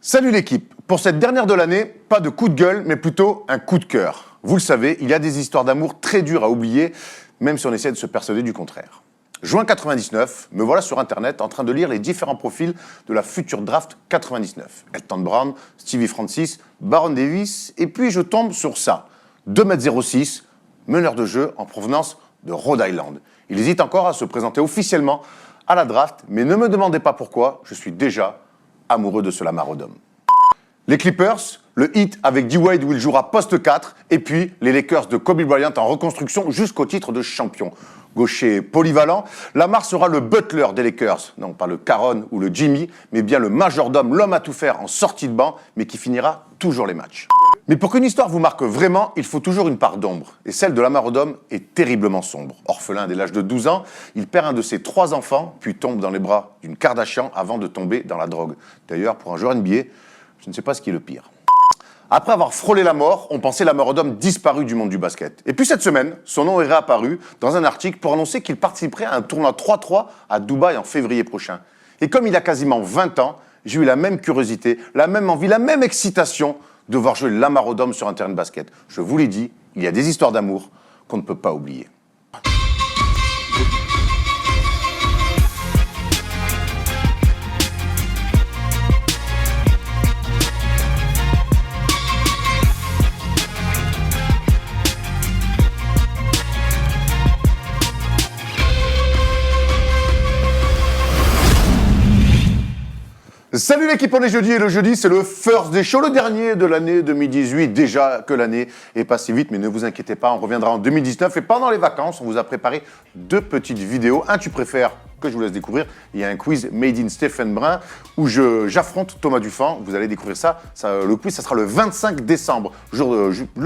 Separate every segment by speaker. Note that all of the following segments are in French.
Speaker 1: Salut l'équipe. Pour cette dernière de l'année, pas de coup de gueule, mais plutôt un coup de cœur. Vous le savez, il y a des histoires d'amour très dures à oublier, même si on essaie de se persuader du contraire. Juin 99, me voilà sur Internet en train de lire les différents profils de la future draft 99. Elton Brown, Stevie Francis, Baron Davis, et puis je tombe sur ça. 2,06 m, meneur de jeu en provenance de Rhode Island. Il hésite encore à se présenter officiellement à la draft, mais ne me demandez pas pourquoi, je suis déjà amoureux de ce Lamar Odom. Les Clippers, le Heat avec D-Wade où il jouera poste 4, et puis les Lakers de Kobe Bryant en reconstruction jusqu'au titre de champion. Gaucher polyvalent, Lamar sera le butler des Lakers. Non, pas le Caron ou le Jimmy, mais bien le majordome, l'homme à tout faire en sortie de banc, mais qui finira toujours les matchs. Mais pour qu'une histoire vous marque vraiment, il faut toujours une part d'ombre. Et celle de Lamar Odom est terriblement sombre. Orphelin dès l'âge de 12 ans, il perd un de ses 3 enfants, puis tombe dans les bras d'une Kardashian avant de tomber dans la drogue. D'ailleurs, pour un joueur NBA, je ne sais pas ce qui est le pire. Après avoir frôlé la mort, on pensait Lamar Odom disparu du monde du basket. Et puis cette semaine, son nom est réapparu dans un article pour annoncer qu'il participerait à un tournoi 3-3 à Dubaï en février prochain. Et comme il a quasiment 20 ans, j'ai eu la même curiosité, la même envie, la même excitation de voir jouer Lamar Odom sur un terrain de basket. Je vous l'ai dit, il y a des histoires d'amour qu'on ne peut pas oublier. Salut l'équipe, on est jeudi et le jeudi c'est le First Day Show, le dernier de l'année 2018. Déjà que l'année est passée vite, mais ne vous inquiétez pas, on reviendra en 2019. Et pendant les vacances, on vous a préparé 2 petites vidéos. Un tu préfères que je vous laisse découvrir. Il y a un quiz Made in Stephen Brun où j'affronte Thomas Dufan. Vous allez découvrir ça. Le quiz, ça sera le 25 décembre, le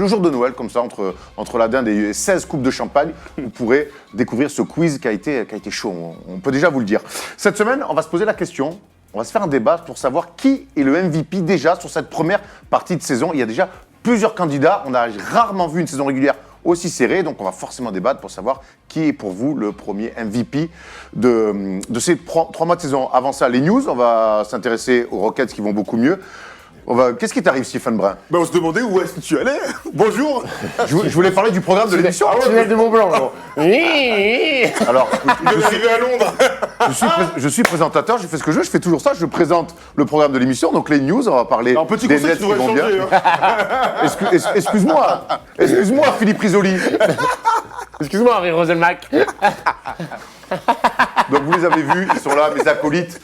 Speaker 1: jour de Noël, comme ça, entre la dinde et 16 coupes de champagne. Vous pourrez découvrir ce quiz qui a été chaud. On peut déjà vous le dire. Cette semaine, on va se poser la question. On va se faire un débat pour savoir qui est le MVP déjà sur cette première partie de saison. Il y a déjà plusieurs candidats. On a rarement vu une saison régulière aussi serrée. Donc, on va forcément débattre pour savoir qui est pour vous le premier MVP de ces 3 mois de saison. Avant ça, les news. On va s'intéresser aux Rockets qui vont beaucoup mieux. Qu'est-ce qui t'arrive, Stephen Brun?
Speaker 2: On se demandait où est-ce que tu allais. Bonjour.
Speaker 1: Je voulais parler du programme de l'émission.
Speaker 3: Tu viens de Mont Blanc.
Speaker 1: Alors,
Speaker 2: Il est arrivé à Londres.
Speaker 1: je suis présentateur, je fais ce que je veux, je fais toujours ça, je présente le programme de l'émission, donc les news, on va parler
Speaker 2: Un petit
Speaker 1: des
Speaker 2: conseil
Speaker 1: Nets
Speaker 2: qui
Speaker 1: qui
Speaker 2: devrait
Speaker 1: vont bien.
Speaker 2: changer.
Speaker 1: Excuse-moi, Philippe Risoli.
Speaker 3: Excuse-moi, Henri Roselmack.
Speaker 1: Donc vous les avez vus, ils sont là, mes acolytes,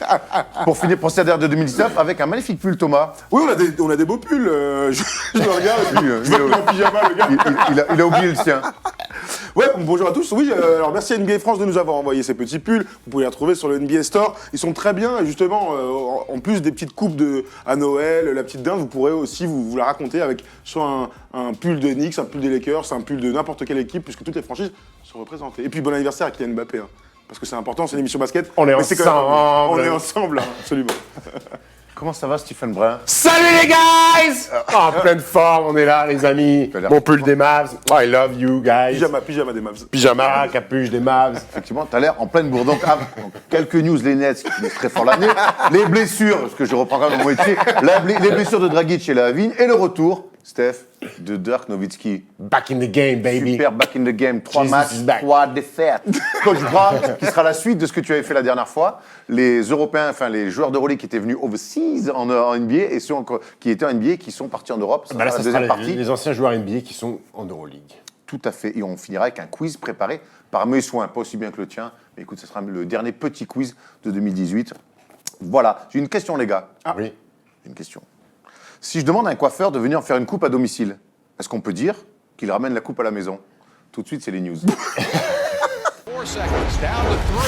Speaker 1: pour finir pour cette dernière de 2019 avec un magnifique pull, Thomas.
Speaker 2: Oui, on a des beaux pulls. Je le regarde. Je vois qu'il est en pyjama, le gars.
Speaker 1: Il a oublié le sien.
Speaker 2: Ouais, bonjour à tous. Oui, alors merci à NBA France de nous avoir envoyé ces petits pulls. Vous pouvez les retrouver sur le NBA Store. Ils sont très bien. Et justement, en plus des petites coupes à Noël, la petite dinde, vous pourrez aussi vous la raconter avec soit un pull de Knicks, un pull des Lakers, un pull de n'importe quelle équipe, puisque toutes les franchises sont représentées. Et puis bon anniversaire à Kylian Mbappé. Parce que c'est important, c'est une émission basket.
Speaker 3: On est
Speaker 2: Mais
Speaker 3: ensemble.
Speaker 2: on est ensemble, hein, absolument.
Speaker 1: Comment ça va, Stephen Brun?
Speaker 3: Salut les guys. En pleine forme, on est là, les amis.
Speaker 1: T'as l'air
Speaker 3: Mon pull des Mavs. Oh, I love you, guys.
Speaker 2: Pyjama des Mavs.
Speaker 3: Pyjama, capuche des Mavs.
Speaker 1: Effectivement, t'as l'air en pleine bourre. Donc, quelques news, les Nets qui finissent très fort l'année, les blessures, parce que je reprends quand même mon métier, les blessures de Dragic et Lavigne, et le retour, Steph, de Dirk Nowitzki.
Speaker 3: Back in the game, baby.
Speaker 1: Super, back in the game, 3
Speaker 3: Jesus
Speaker 1: matchs,
Speaker 3: is back.
Speaker 1: 3 défaites. Coach Brown, qui sera la suite de ce que tu avais fait la dernière fois. Les Européens, enfin les joueurs de relais qui étaient venus overseas en NBA et ceux qui étaient en NBA qui sont partis en Europe. Ça
Speaker 3: Bah là,
Speaker 1: sera
Speaker 3: ça
Speaker 1: la
Speaker 3: sera
Speaker 1: deuxième partie.
Speaker 3: les anciens joueurs NBA qui sont en Euroleague.
Speaker 1: Tout à fait. Et on finira avec un quiz préparé par mes soins, pas aussi bien que le tien. Mais écoute, ce sera le dernier petit quiz de 2018. Voilà. J'ai une question, les gars.
Speaker 3: Ah oui.
Speaker 1: J'ai une question. Si je demande à un coiffeur de venir faire une coupe à domicile, est-ce qu'on peut dire qu'il ramène la coupe à la maison? Tout de suite, c'est les news.
Speaker 4: 4 seconds, down to 3.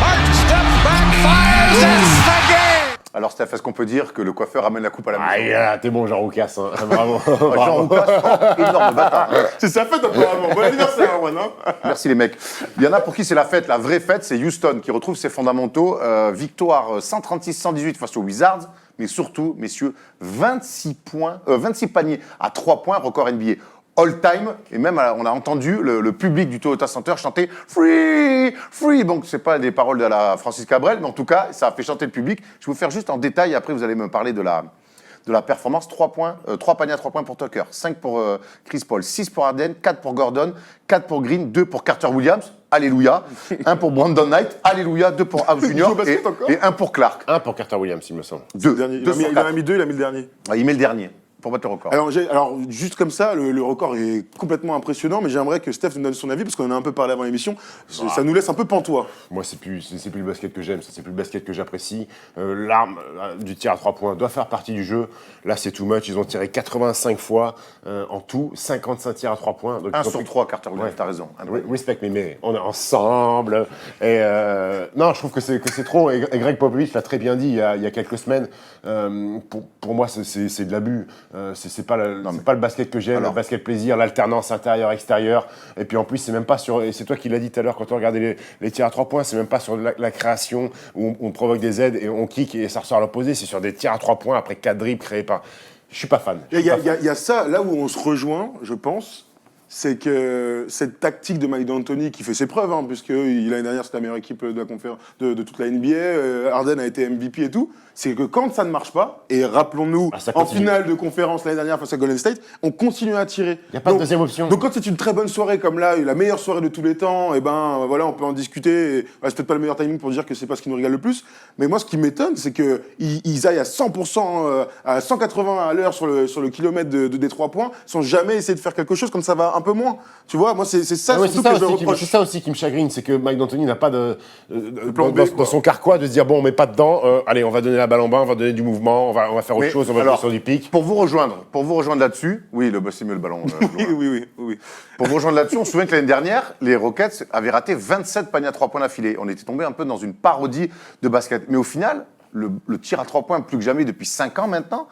Speaker 4: Hart steps back, fires, it's the game!
Speaker 1: Alors, Steph, est-ce qu'on peut dire que le coiffeur ramène la coupe à la maison?
Speaker 3: Aïe, t'es bon, Jean Roucas. Hein. Bravo.
Speaker 1: Jean Roucas, énorme bâtard. Hein.
Speaker 2: C'est sa fête apparemment. Bon anniversaire, Erwan. Hein.
Speaker 1: Merci les mecs. Il y en a pour qui c'est la fête, la vraie fête, c'est Houston qui retrouve ses fondamentaux. Victoire 136-118 face aux Wizards, mais surtout, messieurs, 26 paniers à 3 points, record NBA. all-time. Et même, on a entendu le public du Toyota Center chanter « Free, free ». Donc, c'est pas des paroles de la Francis Cabrel, mais en tout cas, ça a fait chanter le public. Je vais vous faire juste en détail, et après, vous allez me parler de la performance. 3 paniers à 3 points pour Tucker, 5 pour Chris Paul, 6 pour Harden, 4 pour Gordon, 4 pour Green, 2 pour Carter Williams, alléluia, 1 pour Brandon Knight, alléluia, 2 pour House Jr. et 1 pour Clark.
Speaker 3: 1 pour Carter Williams, il me semble.
Speaker 2: Il en a mis 2, il a mis le dernier.
Speaker 1: Ah, il met le dernier pour battre le record.
Speaker 2: Alors, juste comme ça, le record est complètement impressionnant, mais j'aimerais que Steph nous donne son avis, parce qu'on en a un peu parlé avant l'émission. Ça nous laisse un peu pantois.
Speaker 3: Moi, c'est plus le basket que j'aime, c'est plus le basket que j'apprécie. L'arme du tir à 3 points doit faire partie du jeu. Là, c'est too much. Ils ont tiré 85 fois en tout, 55 tirs à 3 points. Donc,
Speaker 1: 1 sur 3, Carter Williams, t'as raison.
Speaker 3: Respect, mais on est ensemble. Et non, je trouve que c'est trop. Et Greg Popovich l'a très bien dit il y a quelques semaines. Pour moi, c'est de l'abus. C'est pas le basket que j'aime, le basket plaisir, l'alternance intérieur-extérieur. Et puis en plus, c'est même pas sur. Et c'est toi qui l'as dit tout à l'heure quand on regardait les tirs à 3 points, c'est même pas sur la création où on provoque des aides et on kick et ça ressort à l'opposé. C'est sur des tirs à 3 points après 4 dribbles créés par. Je suis pas fan.
Speaker 2: Il y a ça, là où on se rejoint, je pense, c'est que cette tactique de Mike D'Antoni qui fait ses preuves, puisque l'année dernière c'était la meilleure équipe de toute la NBA, Harden a été MVP et tout, c'est que quand ça ne marche pas, et rappelons-nous, en finale de conférence l'année dernière face à Golden State, on continue à tirer.
Speaker 3: Il n'y a pas de deuxième option.
Speaker 2: Donc quand c'est une très bonne soirée comme là, la meilleure soirée de tous les temps, et voilà, on peut en discuter. C'est peut-être pas le meilleur timing pour dire que c'est pas ce qui nous régale le plus, mais moi ce qui m'étonne, c'est qu'ils aillent à 100%, à 180 à l'heure sur le kilomètre des 3 points, sans jamais essayer de faire quelque chose comme ça va un peu moins. Tu vois, moi c'est ça surtout que je reproche.
Speaker 3: C'est ça aussi qui me chagrine, c'est que Mike D'Antoni n'a pas de
Speaker 2: plan B,
Speaker 3: dans son carquois de se dire bon, on met pas dedans, allez, on va donner la balle en bas, on va donner du mouvement, on va faire autre chose, on va jouer sur du pic.
Speaker 1: Pour vous rejoindre là-dessus, oui, c'est mieux le ballon.
Speaker 2: Oui.
Speaker 1: Pour vous rejoindre là-dessus, on se souvient que l'année dernière, les Rockets avaient raté 27 paniers à 3 points d'affilée. On était tombé un peu dans une parodie de basket. Mais au final, le tir à 3 points, plus que jamais depuis 5 ans maintenant,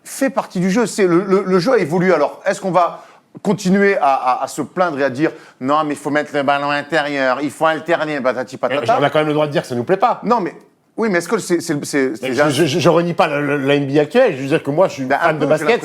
Speaker 1: fait partie du jeu. Le jeu a évolué. Alors, est-ce qu'on va continuer à se plaindre et à dire non, mais il faut mettre le ballon intérieur, il faut alterner, patati patata.
Speaker 3: On a quand même le droit de dire que ça nous plaît pas.
Speaker 1: Non, mais oui, mais est-ce que
Speaker 3: je renie pas la NBA actuelle. Je veux dire que moi, je suis fan de basket.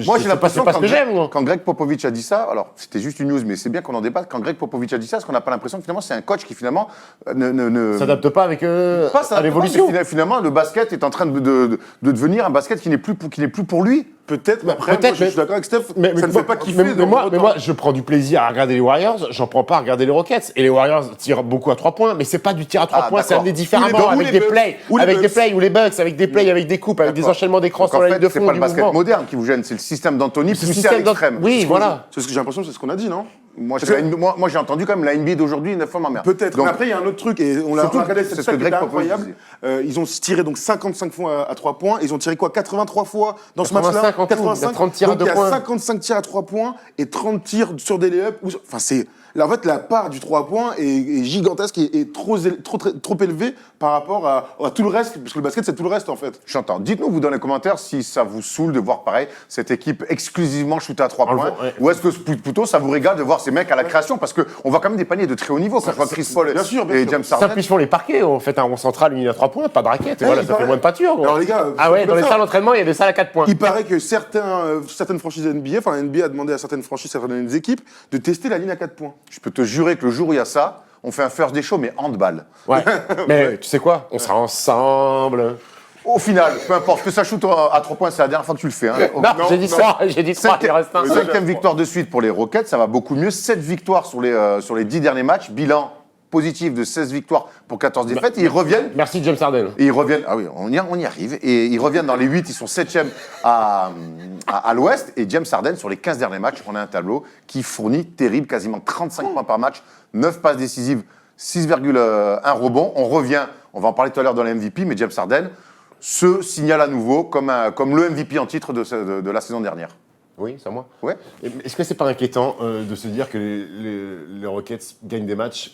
Speaker 1: Moi, j'ai l'impression
Speaker 3: que j'aime.
Speaker 1: Quand Greg Popovich a dit ça, alors c'était juste une news, mais c'est bien qu'on en débatte. Quand Greg Popovich a dit ça, est-ce qu'on n'a pas l'impression que finalement c'est un coach qui finalement ne
Speaker 3: s'adapte pas avec à l'évolution.
Speaker 1: Finalement, le basket est en train de devenir un basket qui n'est plus pour lui.
Speaker 2: Peut-être, mais après, moi, je suis d'accord avec Steph, ça ne fait pas kiffer.
Speaker 3: Mais moi, je prends du plaisir à regarder les Warriors, j'en prends pas à regarder les Rockets. Et les Warriors tirent beaucoup à 3 points, mais c'est pas du tir à 3 points, c'est amené différemment, avec des plays, ou les Bucks, avec des plays, avec des coupes, avec des enchaînements d'écran sur la ligne de fond.
Speaker 1: C'est pas le basket moderne qui vous gêne, c'est le système d'Antoni poussé à l'extrême.
Speaker 3: Oui, voilà.
Speaker 2: C'est ce que j'ai l'impression, c'est ce qu'on a dit, non ?
Speaker 1: Moi, j'ai entendu quand même la NBA d'aujourd'hui 9 fois ma mère.
Speaker 2: Peut-être. Mais après, il y a un autre truc, et on l'a regardé, c'est ça qui est incroyable. Ils ont tiré donc 55 fois à 3 points. Ils ont tiré quoi, 83 fois dans ce match-là ?
Speaker 3: 85. Il y a 30 tirs à 2 points.
Speaker 2: Donc il y a 55 tirs à 3 points et 30 tirs sur des lay-ups. Enfin, c'est... Là, en fait, la part du 3 points est gigantesque et trop élevée par rapport à tout le reste, parce que le basket, c'est tout le reste, en fait.
Speaker 1: J'entends. Dites-nous, vous, dans les commentaires, si ça vous saoule de voir, pareil, cette équipe exclusivement shootée à 3 points, ou est-ce que plutôt ça vous régale de voir ces mecs à la création, parce qu'on voit quand même des paniers de très haut niveau, quand je vois Chris Paul et James Harden.
Speaker 3: Ça, plus font les parquets, on fait un rond central, une ligne à 3 points, pas de raquette, et voilà, ça fait moins de pâture.
Speaker 2: Alors, les gars,
Speaker 3: dans les salles d'entraînement, il y a des salles à 4 points.
Speaker 2: Il paraît que certaines franchises NBA, enfin, la NBA a demandé à certaines franchises, certaines équipes, de tester la ligne à 4 points.
Speaker 1: Je peux te jurer que le jour où il y a ça, on fait un first day show, mais handball.
Speaker 3: Ouais. Mais tu sais quoi ? On sera ensemble.
Speaker 1: Au final, peu importe, que ça shoot à 3 points, c'est la dernière fois que tu le fais. Hein.
Speaker 3: Non, j'ai dit 3, il reste un.
Speaker 1: 5e victoire de suite pour les Rockets, ça va beaucoup mieux. 7 victoires sur les 10 derniers matchs, bilan positif de 16 victoires pour 14 défaites. Et ils reviennent.
Speaker 3: Merci James Harden.
Speaker 1: Et ils reviennent. Ah oui, on y arrive. Et ils reviennent dans les 8, ils sont 7e à l'ouest. Et James Harden, sur les 15 derniers matchs, on a un tableau qui fournit terrible, quasiment 35 points par match, 9 passes décisives, 6,1 rebonds. On revient, on va en parler tout à l'heure dans les MVP, mais James Harden se signale à nouveau comme le MVP en titre de la saison dernière.
Speaker 3: Oui, c'est à moi.
Speaker 1: Ouais.
Speaker 3: Est-ce que c'est pas inquiétant de se dire que les Rockets gagnent des matchs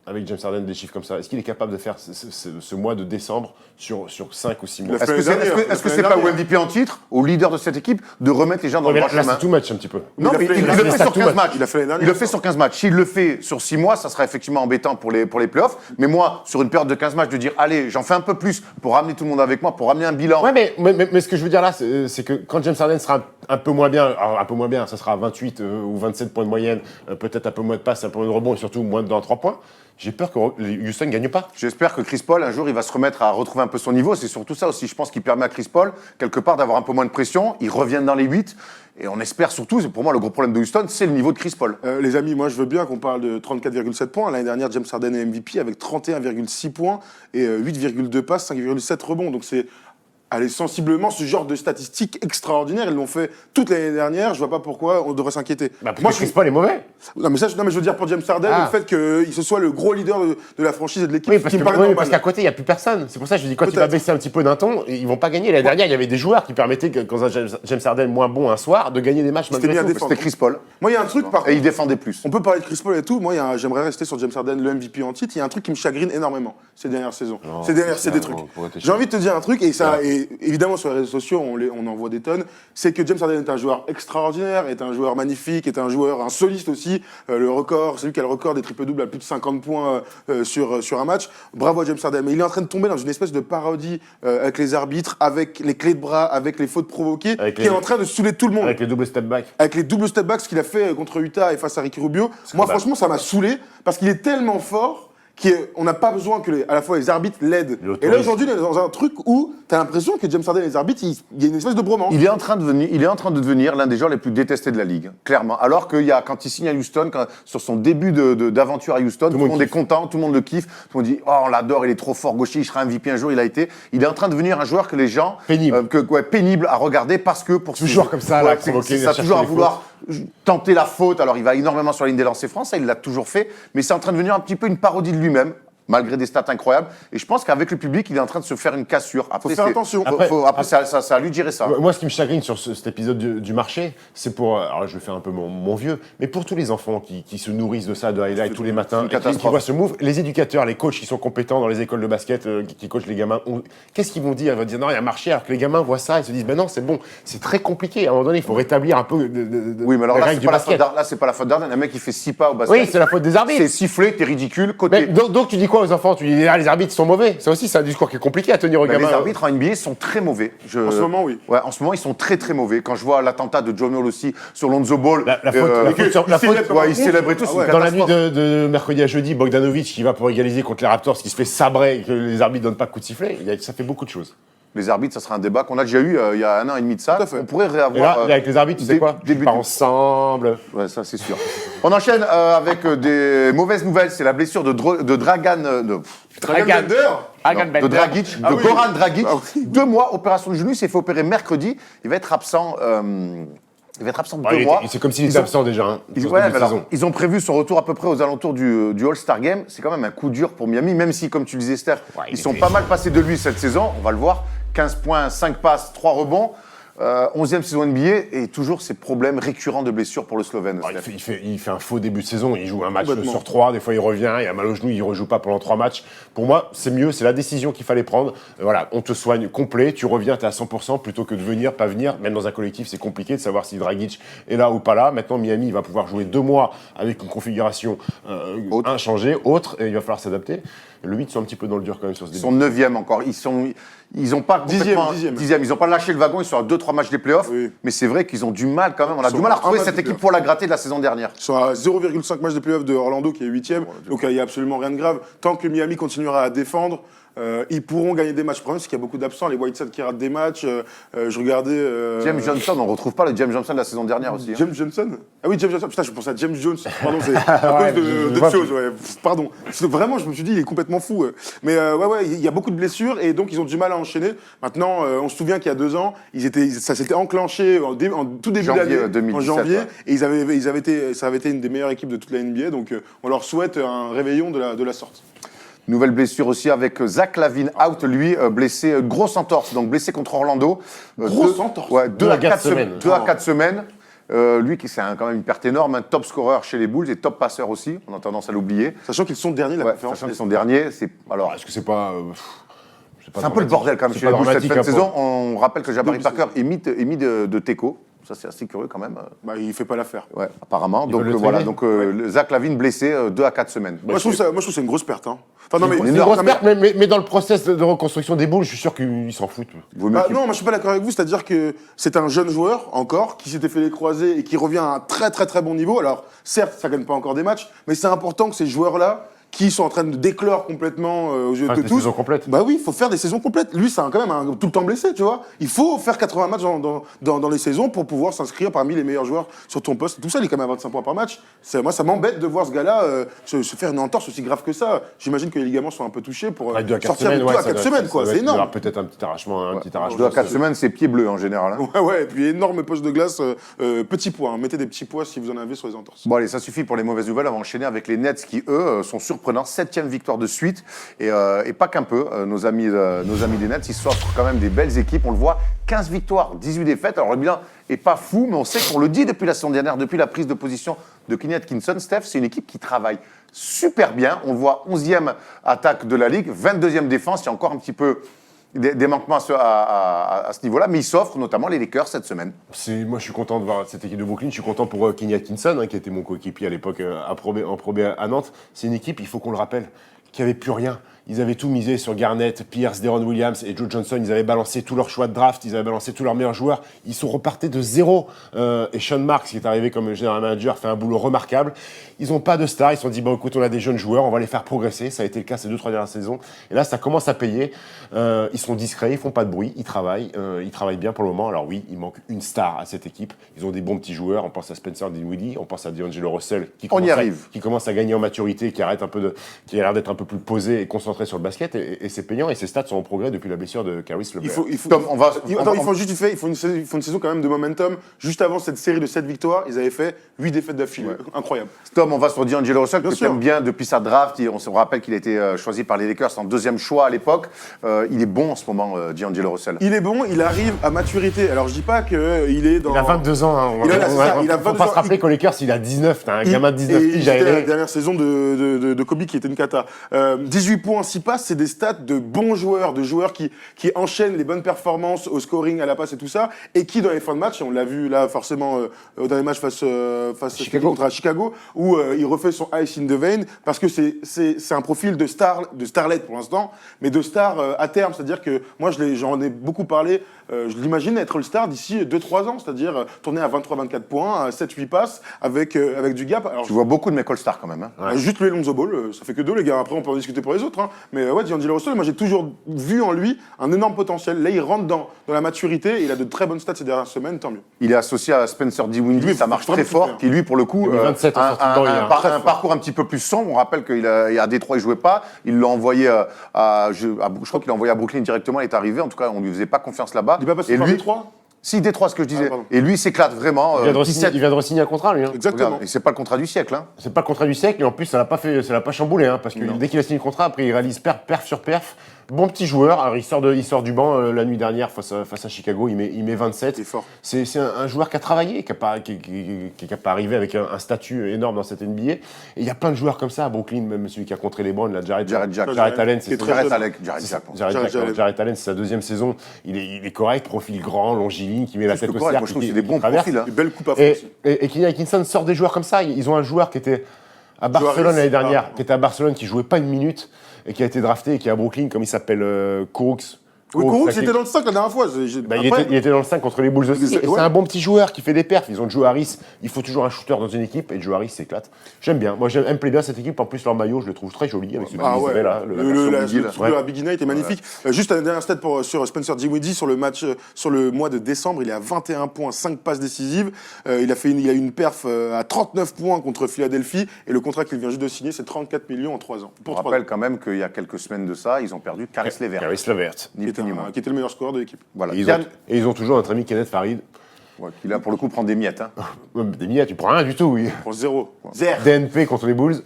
Speaker 3: avec James Harden, des chiffres comme ça? Est-ce qu'il est capable de faire ce mois de décembre sur 5 ou 6 mois?
Speaker 1: Est-ce que c'est pas au MVP en titre, au leader de cette équipe, de remettre les gens dans le droit chemin?
Speaker 3: Là, c'est too much un petit peu.
Speaker 1: Non, mais il le fait sur 15 matchs.
Speaker 2: Il
Speaker 1: le fait sur 15 matchs. S'il le fait sur 6 mois, ça sera effectivement embêtant pour les playoffs. Mais moi, sur une période de 15 matchs, de dire, allez, j'en fais un peu plus pour ramener tout le monde avec moi, pour ramener un bilan.
Speaker 3: Ouais, mais ce que je veux dire là, c'est que quand James Harden sera un peu moins bien, alors un peu moins bien, ça sera 28 ou 27 points de moyenne, peut-être un peu moins de passes, un peu moins de rebonds et surtout moins de 3 points. J'ai peur que Houston ne gagne pas.
Speaker 1: J'espère que Chris Paul, un jour, il va se remettre à retrouver un peu son niveau. C'est surtout ça aussi, je pense, qui permet à Chris Paul, quelque part, d'avoir un peu moins de pression. Ils reviennent dans les 8. Et on espère surtout, c'est pour moi le gros problème de Houston, c'est le niveau de Chris Paul.
Speaker 2: Les amis, moi je veux bien qu'on parle de 34,7 points. L'année dernière, James Harden est MVP avec 31,6 points et 8,2 passes, 5,7 rebonds. Donc c'est sensiblement ce genre de statistiques extraordinaires. Ils l'ont fait toute l'année dernière. Je vois pas pourquoi on devrait s'inquiéter.
Speaker 3: Moi, Chris Paul est mauvais.
Speaker 2: Non mais je veux dire pour James Harden, le fait qu'il se soit le gros leader de la franchise et de l'équipe,
Speaker 3: Oui, parce
Speaker 2: qui me paraît normal.
Speaker 3: parce qu'à côté, il n'y a plus personne. C'est pour ça que je dis, quand il va baisser un petit peu d'un ton, ils vont pas gagner. L'année dernière, il y avait des joueurs qui permettaient, quand un James Harden moins bon un soir, de gagner des matchs
Speaker 2: C'était bien
Speaker 3: malgré tout.
Speaker 2: défendu.
Speaker 1: C'était Chris Paul.
Speaker 2: Moi, il y a un truc par
Speaker 1: Et il
Speaker 2: contre.
Speaker 1: défendait plus.
Speaker 2: On peut parler de Chris Paul et tout. Moi, j'aimerais rester sur James Harden, le MVP en titre. Il y a un truc qui me chagrine énormément ces dernières saisons. C'est des trucs. J'ai envie de te dire un truc, et évidemment, sur les réseaux sociaux, on en voit des tonnes. C'est que James Harden est un joueur extraordinaire, est un joueur magnifique, est un soliste aussi. Le record, c'est lui qui a le record des triples-doubles à plus de 50 points sur un match. Bravo à James Harden. Mais il est en train de tomber dans une espèce de parodie avec les arbitres, avec les clés de bras, avec les fautes provoquées, qui est en train de saouler tout le monde.
Speaker 3: Avec les double step back.
Speaker 2: Avec les double step backs qu'il a fait contre Utah et face à Ricky Rubio. Moi, franchement, ça m'a saoulé parce qu'il est tellement fort qu'on n'a pas besoin que à la fois les arbitres l'aident. Et là, aujourd'hui, on est dans un truc où tu as l'impression que James Harden et les arbitres, il y a une espèce de bromance.
Speaker 1: Il est en train de devenir l'un des joueurs les plus détestés de la Ligue, clairement. Alors quand il signe à Houston, sur son début d'aventure à Houston, tout le monde est content, tout le monde le kiffe, tout le monde dit « Oh, on l'adore, il est trop fort, gaucher, il sera MVP un jour, il a été. » Il est en train de devenir un joueur que les gens...
Speaker 3: Pénible.
Speaker 1: Pénible à regarder parce que pour
Speaker 3: Toujours comme ça, là, provoquer,
Speaker 1: ça
Speaker 3: chercher
Speaker 1: toujours à
Speaker 3: les
Speaker 1: vouloir tenter la faute. Alors, il va énormément sur la ligne des lancers francs, ça, il l'a toujours fait, mais c'est en train de devenir un petit peu une parodie de lui-même, malgré des stats incroyables. Et je pense qu'avec le public, il est en train de se faire une cassure. Après,
Speaker 2: Faut faire attention.
Speaker 1: Après, c'est à lui de gérer ça.
Speaker 3: Moi, ce qui me chagrine sur cet épisode du marché, c'est pour. Alors, je vais faire un peu mon vieux, mais pour tous les enfants qui se nourrissent de ça, de highlights tous les matins, et qui voient ce move, les éducateurs, les coachs qui sont compétents dans les écoles de basket, qui coachent les gamins, qu'est-ce qu'ils vont dire? Ils vont dire non, il y a un marché, alors que les gamins voient ça et se disent ben non, c'est bon, c'est très compliqué. À un moment donné, il faut rétablir un peu
Speaker 1: Oui, mais alors
Speaker 3: les
Speaker 1: là,
Speaker 3: règles du basket.
Speaker 1: c'est pas la faute d'Arden. Un mec qui fait 6 pas au basket.
Speaker 3: Oui, c'est la faute des arbitres.
Speaker 1: C'est sifflé, t'es ridicule, côté.
Speaker 3: Mais donc tu dis quoi aux enfants? Tu dis les arbitres sont mauvais. Ça aussi, c'est un discours qui est compliqué à tenir aux gamins.
Speaker 1: Les arbitres en NBA sont très mauvais.
Speaker 2: En ce moment, oui.
Speaker 1: Ouais, en ce moment, ils sont très très mauvais. Quand je vois l'attentat de John Wall aussi sur Lonzo Ball,
Speaker 3: La faute,
Speaker 1: ouais, ils célèbrent et tout. c'est une
Speaker 3: dans la nuit
Speaker 1: catastrophe.
Speaker 3: de mercredi à jeudi, Bogdanovic qui va pour égaliser contre les Raptors, qui se fait sabrer et que les arbitres donnent pas de coup de sifflet, ça fait beaucoup de choses.
Speaker 1: Les arbitres, ça sera un débat qu'on a déjà eu il y a 1 an et demi de ça.
Speaker 2: Tout à fait.
Speaker 1: On pourrait
Speaker 3: Et là,
Speaker 1: réavoir.
Speaker 3: avec les arbitres, tu sais quoi?
Speaker 1: début
Speaker 3: Pas
Speaker 1: du-
Speaker 3: ensemble.
Speaker 1: Ouais, ça c'est sûr. On enchaîne avec des mauvaises nouvelles. C'est la blessure de Dragan.
Speaker 2: Dragan Bender.
Speaker 1: De Dragic,
Speaker 2: Ah
Speaker 1: de
Speaker 2: oui.
Speaker 1: Goran Dragic.
Speaker 2: Ah oui.
Speaker 1: 2 mois, opération de genou, il s'est fait opérer mercredi. Il va être absent. Il va être absent 2 mois.
Speaker 3: C'est comme s'il était absent déjà. Hein, sur ce
Speaker 1: Ouais,
Speaker 3: début
Speaker 1: mais
Speaker 3: de
Speaker 1: alors,
Speaker 3: saison.
Speaker 1: ils ont prévu son retour à peu près aux alentours du All-Star Game. C'est quand même un coup dur pour Miami, même si, comme tu le disais, Steph,
Speaker 3: Ouais,
Speaker 1: ils sont pas mal passés de lui cette saison. On va le voir. 15 points, 5 passes, 3 rebonds. 11e saison NBA et toujours ces problèmes récurrents de blessures pour le Slovène.
Speaker 3: Alors,
Speaker 1: Steph.
Speaker 3: il fait un faux début de saison, il joue un match
Speaker 2: Complètement.
Speaker 3: sur 3, des fois il revient, il a mal au genou, il ne rejoue pas pendant 3 matchs. Pour moi, c'est mieux, c'est la décision qu'il fallait prendre. Voilà, on te soigne complet, tu reviens, tu es à 100%, plutôt que de venir, pas venir. Même dans un collectif, c'est compliqué de savoir si Dragic est là ou pas là. Maintenant, Miami, il va pouvoir jouer 2 mois avec une configuration inchangée, autre, et il va falloir s'adapter. Le 8 sont un petit peu dans le dur quand même sur ce
Speaker 1: Ils
Speaker 3: début.
Speaker 1: sont 9e encore. Ils ont pas complètement...
Speaker 2: Dixième.
Speaker 1: Ils n'ont pas lâché le wagon. Ils sont à 2-3 matchs des playoffs.
Speaker 2: Oui.
Speaker 1: Mais c'est vrai qu'ils ont du mal quand même. On a
Speaker 2: Ils
Speaker 1: du
Speaker 2: sont
Speaker 1: mal à
Speaker 2: à un
Speaker 1: retrouver
Speaker 2: match
Speaker 1: cette
Speaker 2: des
Speaker 1: équipe
Speaker 2: playoffs.
Speaker 1: pour la gratter de la saison dernière.
Speaker 2: Ils sont à 0,5 match de playoff de Orlando qui est 8e. Donc il n'y a absolument rien de grave. Tant que Miami continuera à défendre, ils pourront gagner des matchs. Le problème, c'est qu'il y a beaucoup d'absents. Les Whiteside qui ratent des matchs. Je regardais.
Speaker 1: James Johnson, on ne retrouve pas le James Johnson de la saison dernière aussi. Hein.
Speaker 2: James Johnson. Ah oui, James Johnson. Putain, je pense à James Jones. Pardon, c'est à
Speaker 3: Ouais,
Speaker 2: cause
Speaker 3: je
Speaker 2: de
Speaker 3: vois
Speaker 2: choses. Ouais. Pardon. Vraiment, je me suis dit, il est complètement fou. Mais ouais, il y a beaucoup de blessures et donc ils ont du mal à enchaîner. Maintenant, on se souvient qu'il y a 2 ans, ça s'était enclenché en tout début
Speaker 1: Janvier,
Speaker 2: d'année,
Speaker 1: 2017,
Speaker 2: en janvier,
Speaker 1: ouais.
Speaker 2: et ça avait été une des meilleures équipes de toute la NBA. Donc, on leur souhaite un réveillon de la sorte.
Speaker 1: Nouvelle blessure aussi avec Zach Lavine out, lui, blessé, grosse entorse, donc blessé contre Orlando.
Speaker 2: Grosse entorse.
Speaker 1: Ouais, 2 à 4
Speaker 3: semaines.
Speaker 1: 2 à 4 semaines. Lui, c'est quand même une perte énorme, un top scoreur chez les Bulls et top passeur aussi, on a tendance à l'oublier.
Speaker 2: Sachant qu'ils sont derniers de la
Speaker 1: Ouais,
Speaker 2: conférence.
Speaker 1: sachant qu'ils sont derniers, alors,
Speaker 3: Est-ce que c'est pas.
Speaker 1: c'est un peu le bordel quand même
Speaker 3: C'est
Speaker 1: chez les
Speaker 3: pas
Speaker 1: Bulls cette
Speaker 3: dramatique,
Speaker 1: fin de
Speaker 3: hein,
Speaker 1: saison. On rappelle que Jabari
Speaker 2: Début de
Speaker 1: Parker est mis de Teco. Ça, c'est assez curieux quand même.
Speaker 2: Bah, il fait pas l'affaire.
Speaker 1: Ouais, apparemment. Donc
Speaker 3: veulent le
Speaker 1: voilà,
Speaker 3: traîner.
Speaker 1: donc Zach LaVine blessé 2 à 4 semaines.
Speaker 2: Moi, je trouve que c'est une grosse perte. Hein. Enfin, non, mais,
Speaker 3: C'est une grosse perte, mais dans le process de reconstruction des Bulls, je suis sûr qu'ils s'en foutent.
Speaker 1: Vaut mieux
Speaker 2: Bah,
Speaker 1: qu'il-
Speaker 2: non, moi je suis pas d'accord avec vous, c'est-à-dire que c'est un jeune joueur encore qui s'était fait les croisés et qui revient à un très très très bon niveau. Alors certes, ça gagne pas encore des matchs, mais c'est important que ces joueurs-là, qui sont en train de déclore complètement aux yeux
Speaker 3: Fassent
Speaker 2: de
Speaker 3: des
Speaker 2: tous.
Speaker 3: saisons complètes.
Speaker 2: Bah oui, il faut faire des saisons complètes. Lui, c'est quand même tout le temps blessé, tu vois. Il faut faire 80 matchs dans les saisons pour pouvoir s'inscrire parmi les meilleurs joueurs sur ton poste. Tout ça, il est quand même à 25 points par match. Moi, ça m'embête de voir ce gars-là se faire une entorse aussi grave que ça. J'imagine que les ligaments sont un peu touchés pour
Speaker 3: Ouais, 2 à 4
Speaker 2: sortir
Speaker 3: semaines,
Speaker 2: de 2 à 4 semaines, quoi. C'est énorme.
Speaker 3: Peut-être un petit arrachement. Un petit arrachement.
Speaker 1: 2 à 4 semaines, c'est pieds bleus en général. Hein.
Speaker 2: Ouais, et puis énorme poste de glace, petits poids. Hein. Mettez des petits poids si vous en avez sur les entorses.
Speaker 1: Bon allez, ça suffit pour les mauvaises nouvelles. On va enchaîner avec les Nets qui, eux, sont surprenants. 7e victoire de suite. Et pas qu'un peu. Nos amis des Nets, ils s'offrent quand même des belles équipes. On le voit, 15 victoires, 18 défaites. Alors le bilan est pas fou, mais on sait qu'on le dit depuis la saison dernière, depuis la prise de position de Kenny Atkinson. Steph, c'est une équipe qui travaille super bien. On le voit 11e attaque de la Ligue, 22e défense. Il y a encore un petit peu des manquements à ce niveau-là, mais ils s'offrent notamment les Lakers cette semaine.
Speaker 3: Moi, je suis content de voir cette équipe de Brooklyn. Je suis content pour Kenny Atkinson, hein, qui était mon coéquipier à l'époque en Pro B à Nantes. C'est une équipe, il faut qu'on le rappelle, qui n'avait plus rien. Ils avaient tout misé sur Garnett, Pierce, Deron Williams et Joe Johnson. Ils avaient balancé tous leurs choix de draft, ils avaient balancé tous leurs meilleurs joueurs. Ils sont repartis de zéro. Et Sean Marks, qui est arrivé comme general manager, fait un boulot remarquable. Ils n'ont pas de stars. Ils se sont dit, bon, écoute, on a des jeunes joueurs, on va les faire progresser. Ça a été le cas ces 2-3 dernières saisons. Et là, ça commence à payer. Ils sont discrets, ils font pas de bruit, ils travaillent bien pour le moment. Alors oui, il manque une star à cette équipe. Ils ont des bons petits joueurs. On pense à Spencer Dinwiddie, on pense à D'Angelo Russell, qui commence à gagner en maturité, qui a l'air d'être un peu plus posé et concentré sur le basket. Et c'est payant. Et ses stats sont en progrès depuis la blessure de Caris LeVert.
Speaker 2: Ils font une saison quand même de momentum. Juste avant cette série de 7 victoires, ils avaient fait 8 défaites d'affilée. Ouais. Incroyable.
Speaker 1: Tom, on va sur D'Angelo Russell,
Speaker 2: Bien
Speaker 1: que
Speaker 2: sûr.
Speaker 1: tu aimes bien depuis sa draft. On se rappelle qu'il a été choisi par les Lakers en 2e choix à l'époque. Il est bon en ce moment, D'Angelo Russell.
Speaker 2: Il est bon, il arrive à maturité. Alors je dis pas qu'il est dans...
Speaker 3: Il a 22 ans. Hein.
Speaker 2: Il a 22
Speaker 3: faut pas
Speaker 2: ans.
Speaker 3: se rappeler qu'aux Lakers, il a 19. T'as un gamin de 19 piges à
Speaker 2: C'était la
Speaker 3: aider.
Speaker 2: dernière saison de Kobe qui était une cata. 18 points, 6 passes, c'est des stats de bons joueurs, de joueurs qui enchaînent les bonnes performances au scoring, à la passe et tout ça, et qui dans les fins de match, et on l'a vu là forcément au dernier match face contre Chicago, où il refait son ice in the vein, parce que c'est un profil de starlet pour l'instant, mais de star à terme, c'est-à-dire que moi j'en ai beaucoup parlé, je l'imagine être le star d'ici 2-3 ans, c'est-à-dire tourner à 23-24 points, à 7-8 passes, avec du gap. Alors,
Speaker 1: Tu vois beaucoup de mecs All-Star quand même. Hein.
Speaker 2: juste le Lonzo Ball, ça fait que 2 les gars, après on peut en discuter pour les autres, hein. Mais ouais, D'Angelo Russell, moi j'ai toujours vu en lui un énorme potentiel. Là il rentre dans la maturité, et il a de très bonnes stats ces dernières semaines, tant mieux.
Speaker 1: Il est associé à Spencer Dinwiddie,
Speaker 2: Lui,
Speaker 1: ça marche
Speaker 2: vraiment
Speaker 1: très fort.
Speaker 2: super.
Speaker 1: Qui lui, pour le coup,
Speaker 3: 27 en sortie de banc,
Speaker 1: un parcours un petit peu plus sombre. On rappelle qu'à Détroit, il jouait pas. Il l'a envoyé je crois qu'il l'a envoyé à Brooklyn directement. Il est arrivé. En tout cas, on lui faisait pas confiance là-bas.
Speaker 2: Il n'est pas passé par Détroit.
Speaker 1: Si, Détroit, ce que je disais.
Speaker 2: pardon.
Speaker 1: Et lui, il s'éclate vraiment.
Speaker 3: Il vient de re-signer un contrat, lui. Hein.
Speaker 2: Exactement.
Speaker 1: Regarde, et c'est pas le contrat du siècle. Hein.
Speaker 3: C'est pas le contrat du siècle, et en plus, ça l'a pas chamboulé, hein, parce que dès qu'il a signé le contrat, après, il réalise perf sur perf. Bon petit joueur. Alors, il sort du banc la nuit dernière face à Chicago. Il met 27.
Speaker 2: Il est fort.
Speaker 3: C'est un joueur qui a travaillé, qui n'a pas arrivé avec un statut énorme dans cette NBA. Et il y a plein de joueurs comme ça à Brooklyn, même celui qui a contré les Browns, là, Jared Allen, c'est Jared Allen, c'est sa 2e saison. Il est correct, profil grand, longiligne, qui met la tête au cercle.
Speaker 1: Moi, je trouve que c'est des bons profils. Hein.
Speaker 2: Une belle coupe à France.
Speaker 3: Et Kenny Atkinson sort des joueurs comme ça. Ils ont un joueur qui était à Barcelone l'année dernière, qui jouait pas une minute et qui a été drafté et qui est à Brooklyn, comme il s'appelle, Kourouks.
Speaker 2: Oui, Kourouks, il était dans le 5 la dernière fois.
Speaker 3: Il était dans le 5 contre les Bulls aussi. Et c'est un bon petit joueur qui fait des perfs. Ils ont Joe Harris. Il faut toujours un shooter dans une équipe. Et Joe Harris s'éclate. J'aime bien. Moi, j'aime bien cette équipe. En plus, leur maillot, je le trouve très joli. Avec ce
Speaker 2: ouais.
Speaker 3: là.
Speaker 2: Le Big Night est magnifique. Juste un dernier stat sur Spencer Dinwiddie sur le match, sur le mois de décembre. Il est à 21 points, 5 passes décisives. Il a eu une perf à 39 points contre Philadelphie. Et le contrat qu'il vient juste de signer, c'est 34 millions en 3 ans.
Speaker 1: On rappelle quand même qu'il y a quelques semaines de ça, ils ont perdu Caris LeVert.
Speaker 2: Qui était le meilleur scoreur de l'équipe.
Speaker 1: Voilà.
Speaker 3: Et ils ont toujours notre ami Kenneth Farid.
Speaker 1: Ouais, qui là, pour le coup, prend des miettes. Hein.
Speaker 3: Des miettes, tu prends rien du tout, oui.
Speaker 2: Pour 0.
Speaker 3: DNP contre les Bulls.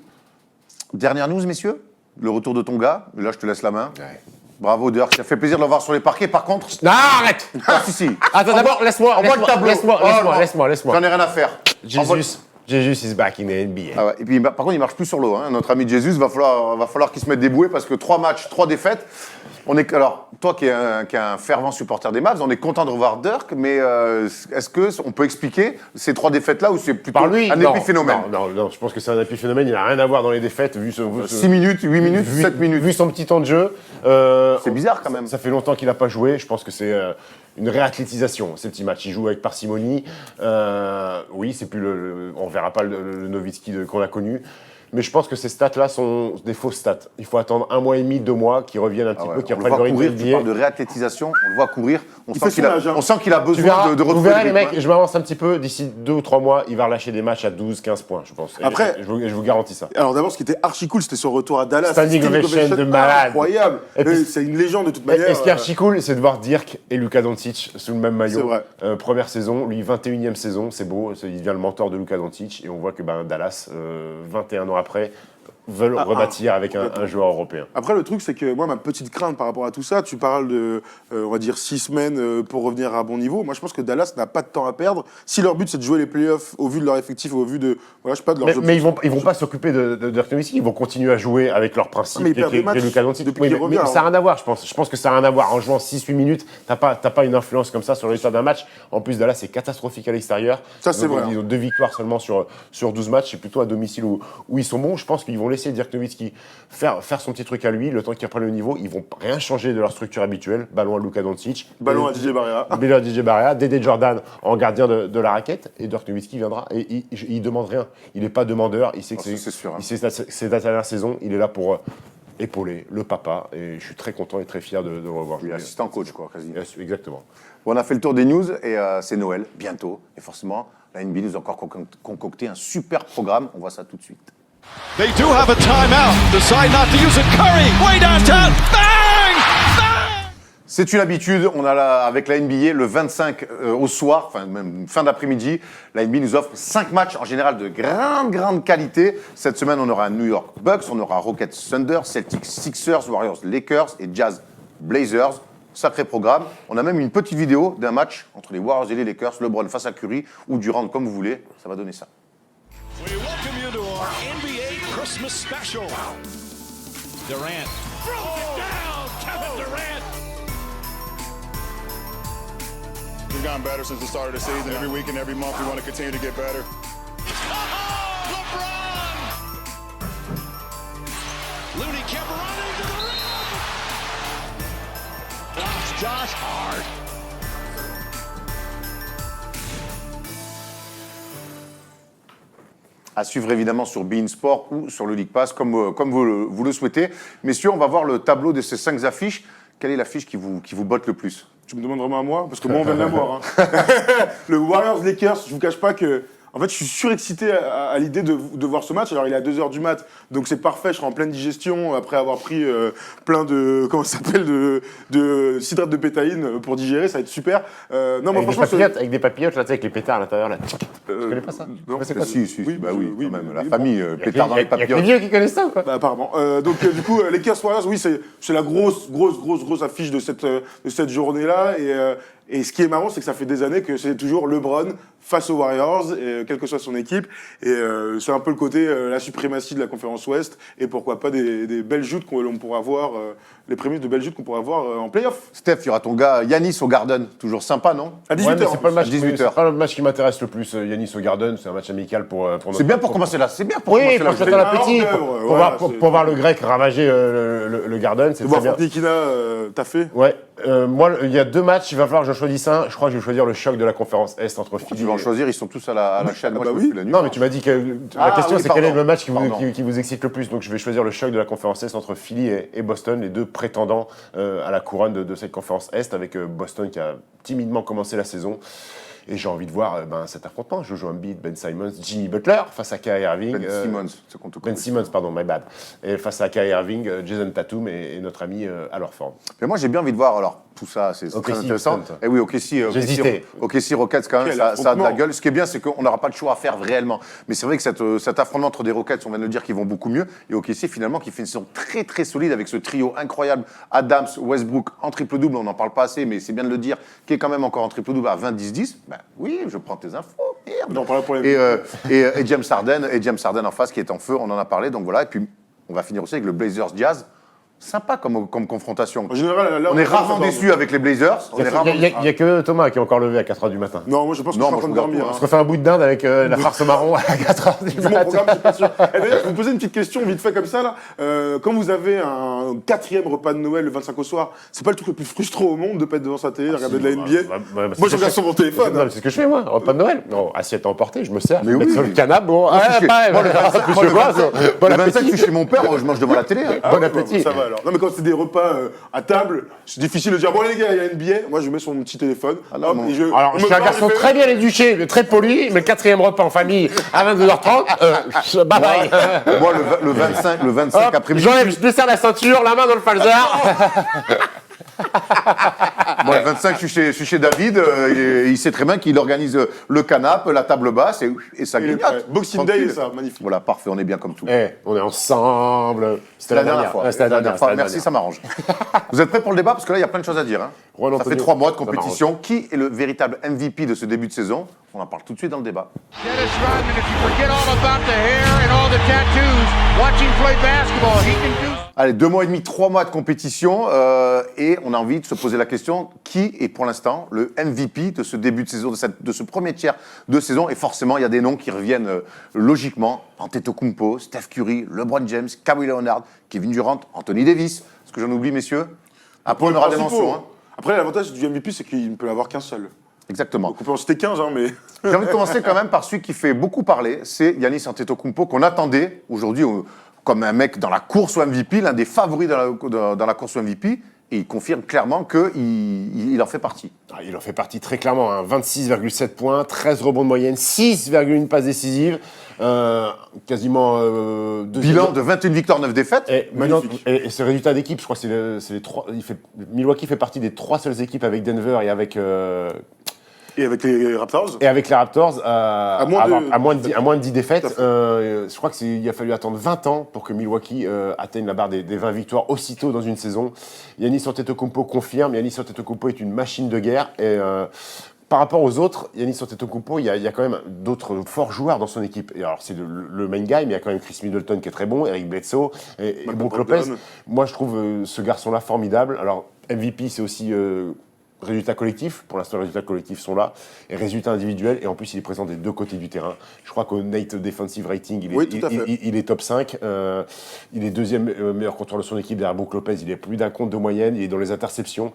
Speaker 1: Dernière news, messieurs. Le retour de ton gars. Et là, je te laisse la main. Ouais. Bravo, Dirk. Ça fait plaisir de le voir sur les parquets. Par contre.
Speaker 3: Non, arrête.
Speaker 1: Ah, si.
Speaker 3: Attends, d'abord, laisse-moi.
Speaker 1: Envoie le tableau.
Speaker 3: Laisse-moi.
Speaker 1: J'en ai rien à faire.
Speaker 3: Jesus. Jesus is back in the NBA.
Speaker 1: Ah ouais. Et puis, par contre, il marche plus sur l'eau. Hein. Notre ami Jesus, va falloir qu'il se mette des bouées parce que 3 matchs, 3 défaites. Alors, toi qui es un fervent supporter des Mavs, on est content de revoir Dirk, mais est-ce qu'on peut expliquer ces 3 défaites-là ou c'est plutôt
Speaker 3: Par lui,
Speaker 1: un épiphénomène?
Speaker 3: Non, je pense que c'est un épiphénomène. Il n'a rien à voir dans les défaites,
Speaker 1: 6 minutes, 8 minutes, 7 minutes.
Speaker 3: Vu son petit temps de jeu.
Speaker 1: C'est bizarre quand même.
Speaker 3: Ça fait longtemps qu'il n'a pas joué. Je pense que c'est une réathlétisation, ces petits matchs. Il joue avec parcimonie. Oui, c'est plus on ne verra pas le Nowitzki qu'on a connu. Mais je pense que ces stats-là sont des fausses stats. Il faut attendre 1 mois et demi, 2 mois, qu'ils reviennent un petit peu, qu'ils reprennent le rythme
Speaker 1: Tu parles de réathlétisation, on le voit courir. On sent qu'il a
Speaker 3: Tu
Speaker 1: besoin
Speaker 3: verras,
Speaker 1: de
Speaker 3: vous
Speaker 1: retrouver
Speaker 3: verrez
Speaker 1: le
Speaker 3: les
Speaker 1: rythme,
Speaker 3: mecs, je m'avance un petit peu, d'ici 2 ou 3 mois, il va relâcher des matchs à 12-15 points, je pense.
Speaker 2: Après-
Speaker 3: je vous garantis ça.
Speaker 2: Alors d'abord, ce qui était archi cool, c'était son retour à Dallas.
Speaker 3: Standing ovation de malade.
Speaker 2: Incroyable.
Speaker 3: Et puis-
Speaker 2: C'est une légende de toute manière.
Speaker 3: Et ce qui est archi cool, c'est de voir Dirk et Luka Doncic sous le même maillot.
Speaker 2: C'est vrai.
Speaker 3: Première saison, lui 21e saison, c'est beau, il devient le mentor de Luka Doncic et on voit que Dallas, 21 ans après, veulent rebâtir avec un joueur européen.
Speaker 2: Après, le truc, c'est que moi, ma petite crainte par rapport à tout ça, tu parles de, on va dire, 6 semaines pour revenir à un bon niveau. Moi, je pense que Dallas n'a pas de temps à perdre. Si leur but, c'est de jouer les playoffs au vu de leur effectif, au vu de, voilà, je sais pas, de leurs
Speaker 3: Mais ils vont pas s'occuper de Dirk Nowitzki, ils vont continuer à jouer avec leurs principes.
Speaker 2: Mais ils perdent des matchs
Speaker 3: Luka Doncic.
Speaker 2: depuis
Speaker 3: Oui,
Speaker 2: qu'il
Speaker 3: mais
Speaker 2: revient,
Speaker 3: ça n'a
Speaker 2: hein.
Speaker 3: rien à voir, je pense. Je pense que ça n'a rien à voir. En jouant 6-8 minutes, t'as pas une influence comme ça sur le résultat d'un match. En plus, Dallas, c'est catastrophique à l'extérieur.
Speaker 2: Ça, c'est
Speaker 3: Donc,
Speaker 2: vrai.
Speaker 3: Ils ont 2 victoires seulement sur 12 matchs. C'est plutôt à domicile où ils sont bons. Je pense qu'ils vont laisser Dirk Nowitzki faire son petit truc à lui, le temps qu'il reprenne le niveau. Ils vont rien changer de leur structure habituelle. Ballon à Luka Doncic.
Speaker 2: Ballon à DJ Barrea.
Speaker 3: Ballon à DJ Barrea. Dédé Jordan en gardien de la raquette. Et Dirk Nowitzki viendra. Et il demande rien. Il n'est pas demandeur. Il sait que
Speaker 1: Ça, c'est sûr, hein.
Speaker 3: il sait que c'est la dernière saison. Il est là pour épauler le papa. Et je suis très content et très fier de le revoir.
Speaker 1: Il est assistant coach, quoi, quasi.
Speaker 3: Exactement.
Speaker 1: Bon, on a fait le tour des news et c'est Noël, bientôt. Et forcément, la NBA nous a encore concocté un super programme. On voit ça tout de suite.
Speaker 4: They do have a timeout. Decide not to use it. Curry, way downtown. Bang! Bang!
Speaker 1: C'est une habitude, on a avec la NBA le 25 au soir, enfin même fin d'après-midi, la NBA nous offre 5 matchs en général de grande qualité. Cette semaine, on aura un New York Bucks, on aura Rockets Thunder, Celtics Sixers, Warriors Lakers et Jazz Blazers. Sacré programme. On a même une petite vidéo d'un match entre les Warriors et les Lakers, LeBron face à Curry ou Durant comme vous voulez, ça va donner ça.
Speaker 4: We welcome you to our NBA Christmas special. Durant throws it down. Kevin Durant.
Speaker 5: We've gotten better since the start of the season. Every week and every month, we want to continue to get better.
Speaker 4: LeBron. Looney kept running to the rim. Blocks Josh Hart.
Speaker 1: À suivre évidemment sur beIN Sport ou sur le League Pass, comme vous le souhaitez. Messieurs, on va voir le tableau de ces 5 affiches. Quelle est l'affiche qui vous botte le plus?
Speaker 2: Tu me demandes vraiment à moi? Parce que moi, on vient de la voir. Hein. Le Warriors-Lakers, je vous cache pas que... En fait, je suis surexcité à l'idée de voir ce match. Alors, il est à 2h du mat, donc c'est parfait. Je serai en pleine digestion après avoir pris plein de... Comment ça s'appelle? De citrate de pétaïne pour digérer. Ça va être super. Non, moi, franchement...
Speaker 3: Avec des papillotes, là, tu sais, avec les pétards à l'intérieur, là. Tu connais pas ça?
Speaker 2: Non,
Speaker 3: C'est quoi,
Speaker 1: Si,
Speaker 2: Oui,
Speaker 1: bah oui,
Speaker 2: oui,
Speaker 1: quand même.
Speaker 2: oui,
Speaker 1: La
Speaker 2: oui,
Speaker 1: famille, pétard dans les
Speaker 3: Il y a que les
Speaker 1: papillotes.
Speaker 3: vieux qui connaissent ça ou quoi?
Speaker 2: Bah, apparemment. Donc, du coup, Lakers Warriors, oui, c'est la grosse affiche de cette journée-là. Et ce qui est marrant, c'est que ça fait des années que c'est toujours LeBron face aux Warriors, quelle que soit son équipe. Et c'est un peu le côté la suprématie de la conférence Ouest. Et pourquoi pas des belles joutes qu'on pourra voir, les prémices de belles joutes qu'on pourra voir en playoff.
Speaker 1: Steph, il y aura ton gars Yanis au Garden. Toujours sympa, non?
Speaker 2: À 18h.
Speaker 3: Ouais, mais c'est pas le match,
Speaker 1: À 18
Speaker 3: c'est
Speaker 1: heures.
Speaker 3: pas le match qui m'intéresse le plus, Yanis au Garden, c'est un match amical pour notre...
Speaker 1: C'est bien pour commencer là. C'est bien pour
Speaker 3: Oui,
Speaker 1: commencer
Speaker 3: pour
Speaker 1: là.
Speaker 3: jeter l'appétit,
Speaker 2: hors-d'œuvre,
Speaker 3: pour
Speaker 2: voilà,
Speaker 3: pour voir le grec ravager le Garden, c'est
Speaker 2: De
Speaker 3: très
Speaker 2: voir
Speaker 3: bien.
Speaker 2: Fornikina taffer.
Speaker 3: Ouais, moi, il y a 2 matchs, il va falloir que je choisisse un. Je crois que je vais choisir le choc de la conférence Est entre Philly
Speaker 1: Tu vas en choisir, ils sont tous à la chaîne. Moi,
Speaker 2: bah
Speaker 1: je me
Speaker 2: oui.
Speaker 1: fais la nuit.
Speaker 3: Non, mais tu m'as dit que
Speaker 1: Ah,
Speaker 3: la question,
Speaker 1: oui,
Speaker 3: c'est quel est
Speaker 1: pardon.
Speaker 3: le match
Speaker 1: Pardon.
Speaker 3: qui vous excite le plus. Donc, je vais choisir le choc de la conférence Est entre Philly et Boston, les 2 prétendants à la couronne de cette conférence Est, avec Boston qui a timidement commencé la saison. Et j'ai envie de voir cet affrontement. Jojo Embiid, Ben Simmons, Jimmy Butler face à Kyrie Irving.
Speaker 1: Ben Simmons, c'est qu'on te
Speaker 3: Ben
Speaker 1: connaît.
Speaker 3: Simmons, pardon, my bad. Et face à Kyrie Irving, Jason Tatum et notre ami à leur forme.
Speaker 1: Mais moi, j'ai bien envie de voir, alors, tout ça, c'est
Speaker 3: OKC,
Speaker 1: très intéressant.
Speaker 3: Houston.
Speaker 1: Et oui, OKC Rockets, quand même,
Speaker 2: Quel
Speaker 1: ça a de la
Speaker 2: affrontement.
Speaker 1: gueule. Ce qui est bien, c'est qu'on n'aura pas de choix à faire réellement. Mais c'est vrai que cet affrontement entre des Rockets, on vient de le dire, qu'ils vont beaucoup mieux. Et OKC, finalement, qui fait une saison très, très solide avec ce trio incroyable. Adams, Westbrook, en triple-double, on n'en parle pas assez, mais c'est bien de le dire, qui est quand même encore en triple-double à 20-10-10. Ben oui, je prends tes infos.
Speaker 2: On en parlera pour les
Speaker 1: et James Harden en face qui est en feu, on en a parlé, donc voilà. Et puis, on va finir aussi avec le Blazers Jazz. Sympa comme confrontation.
Speaker 2: En général, là,
Speaker 1: On est rarement déçus avec les Blazers.
Speaker 3: Il n'y a que Thomas qui est encore levé à 4h du matin.
Speaker 2: Non, moi je pense que je suis en train de dormir.
Speaker 3: On se refait un bout de dinde avec la farce marron à 4h du
Speaker 2: Vu mon
Speaker 3: matin.
Speaker 2: programme, je suis pas sûr. Et d'ailleurs, je vais vous poser une petite question vite fait comme ça. Là. Quand vous avez un 4e repas de Noël le 25 au soir, c'est pas le truc le plus frustrant au monde de pas être devant sa télé, de regarder de la NBA Moi je regarde sur mon téléphone.
Speaker 3: Non, mais c'est ce que je fais moi, repas de Noël. Non, assiette à emporter, je me sers,
Speaker 1: Mais
Speaker 3: je mets
Speaker 1: oui.
Speaker 3: sur le canapé, bon.
Speaker 1: Moi,
Speaker 3: ouais,
Speaker 1: le 25,
Speaker 3: plus
Speaker 1: moi,
Speaker 3: de
Speaker 1: le
Speaker 3: quoi,
Speaker 1: 25,
Speaker 3: bon
Speaker 1: le 25, je
Speaker 3: appétit.
Speaker 1: suis chez mon père, je mange devant la télé. hein.
Speaker 3: Bon appétit.
Speaker 2: Ça va alors. Non mais quand c'est des repas à table, c'est difficile de dire bon les gars, il y a NBA. Moi je mets sur mon petit téléphone.
Speaker 1: non, non.
Speaker 3: Alors,
Speaker 2: on
Speaker 3: je
Speaker 2: me
Speaker 3: suis un
Speaker 2: parle,
Speaker 3: garçon
Speaker 2: je fais-
Speaker 3: très bien éduqué, très poli, mais le 4e repas en famille à 22h30, bye bye.
Speaker 1: Moi, le 25
Speaker 3: Hop,
Speaker 1: après-midi.
Speaker 3: j'enlève, je desserre la ceinture, la main dans le falzar.
Speaker 1: Moi, le 25, je suis chez David. Et il sait très bien qu'il organise le canapé, la table basse et ça
Speaker 2: Il est
Speaker 1: grignote.
Speaker 2: prêt. Boxing Day
Speaker 1: Tranquille.
Speaker 2: et ça, magnifique.
Speaker 1: Voilà, parfait, on est bien comme tout.
Speaker 3: On est ensemble.
Speaker 1: C'était la dernière fois.
Speaker 3: Ouais, c'était la dernière
Speaker 1: fois.
Speaker 3: c'était la
Speaker 1: Merci,
Speaker 3: dernière.
Speaker 1: ça m'arrange. Vous êtes prêts pour le débat? Parce que là, il y a plein de choses à dire. hein.
Speaker 3: Juan
Speaker 1: Ça fait
Speaker 3: Antonio,
Speaker 1: 3 mois de
Speaker 3: ça
Speaker 1: compétition. Qui est le véritable MVP de ce début de saison? On en parle tout de suite dans le débat.
Speaker 4: Dennis Rodman, if you forget all about the hair and all the tattoos, watching play basketball, he can do.
Speaker 1: Allez, 2 mois et demi, 3 mois de compétition. Et on a envie de se poser la question, qui est pour l'instant le MVP de ce début de saison, de ce premier tiers de saison? Et forcément, il y a des noms qui reviennent logiquement. Antetokounmpo, Steph Curry, LeBron James, Kawhi Leonard, Kevin Durant, Anthony Davis. Est-ce que j'en oublie, messieurs? Après, on aura des mentions. hein.
Speaker 2: Après, l'avantage du MVP, c'est qu'il ne peut avoir qu'un seul.
Speaker 1: Exactement.
Speaker 2: Donc on peut en citer 15, hein, mais.
Speaker 1: J'ai envie de commencer quand même par celui qui fait beaucoup parler, c'est Giannis Antetokounmpo, qu'on attendait aujourd'hui comme un mec dans la course au MVP, l'un des favoris dans la course au MVP, et il confirme clairement qu'il en fait partie.
Speaker 3: Ah, il en fait partie très clairement, hein. 26,7 points, 13 rebonds de moyenne, 6,1 passes décisives, quasiment
Speaker 1: Bilan de 21 victoires, 9 défaites.
Speaker 3: Et ce résultat d'équipe, je crois que c'est les 3. Milwaukee fait partie des 3 seules équipes avec Denver et avec
Speaker 2: Et avec les Raptors.
Speaker 3: Et avec les Raptors, à moins de 10 défaites,
Speaker 2: Tout à fait.
Speaker 3: je crois qu'il a fallu attendre 20 ans pour que Milwaukee atteigne la barre des 20 victoires aussitôt dans une saison. Giannis Antetokounmpo confirme, Giannis Antetokounmpo est une machine de guerre. Et par rapport aux autres, Giannis Antetokounmpo, il y a quand même d'autres forts joueurs dans son équipe. Et alors c'est le main guy, mais il y a quand même Chris Middleton qui est très bon, Eric Bledsoe et Brook Lopez. Moi je trouve ce garçon-là formidable. Alors MVP c'est aussi... résultats collectifs, pour l'instant les résultats collectifs sont là, et résultats individuels, et en plus il est présent des 2 côtés du terrain. Je crois qu'au Nate Defensive Rating, il est top 5, il est 2e meilleur contrôleur de son équipe derrière Brook Lopez, il est plus d'un compte de moyenne, il est dans les interceptions.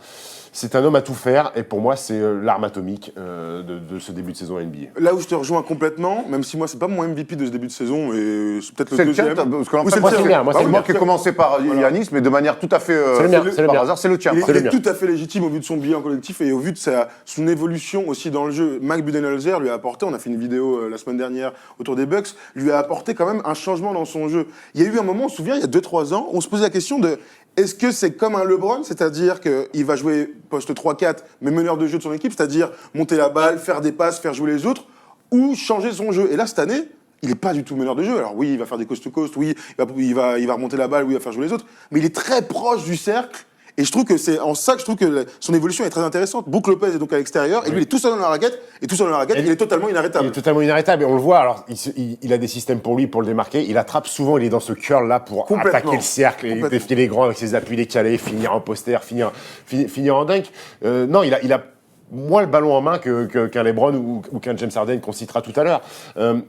Speaker 3: C'est un homme à tout faire, et pour moi c'est l'arme atomique de ce début de saison NBA.
Speaker 2: Là où je te rejoins complètement, même si moi c'est pas mon MVP de ce début de saison, et c'est peut-être
Speaker 1: C'est
Speaker 2: le
Speaker 1: le tien,
Speaker 2: deuxième.
Speaker 1: parce que en
Speaker 2: Oui,
Speaker 1: fait,
Speaker 2: c'est
Speaker 1: moi,
Speaker 2: le
Speaker 1: c'est
Speaker 2: tien.
Speaker 1: moi qui ai commencé par Giannis, mais de manière tout à fait
Speaker 3: C'est le mien, c'est le
Speaker 1: par
Speaker 3: mien.
Speaker 1: hasard, c'est le tien.
Speaker 2: Il
Speaker 3: C'est le
Speaker 2: est
Speaker 3: mien.
Speaker 2: tout à fait légitime au vu de son bilan collectif et au vu de son évolution aussi dans le jeu. Mike Budenholzer lui a apporté, on a fait une vidéo la semaine dernière autour des Bucks, lui a apporté quand même un changement dans son jeu. Il y a eu un moment, on se souvient, il y a 2-3 ans, on se posait la question de est-ce que c'est comme un LeBron, c'est-à-dire qu'il va jouer poste 3-4, mais meneur de jeu de son équipe, c'est-à-dire monter la balle, faire des passes, faire jouer les autres, ou changer son jeu. Et là, cette année, il n'est pas du tout meneur de jeu. Alors oui, il va faire des coast-to-coast, oui, il va remonter la balle, oui, il va faire jouer les autres, mais il est très proche du cercle. Et je trouve que c'est en ça que je trouve que son évolution est très intéressante. Brook Lopez est donc à l'extérieur, et lui il est tout seul dans la raquette, et tout seul dans la raquette, il est totalement inarrêtable.
Speaker 3: Il est totalement inarrêtable, et on le voit, alors il a des systèmes pour lui, pour le démarquer, il attrape souvent, il est dans ce curl-là pour
Speaker 2: Complètement.
Speaker 3: attaquer le cercle, et défier les grands avec ses appuis décalés, finir en poster, finir en dunk. Non, il a moins le ballon en main qu'un LeBron ou qu'un James Harden qu'on citera tout à l'heure.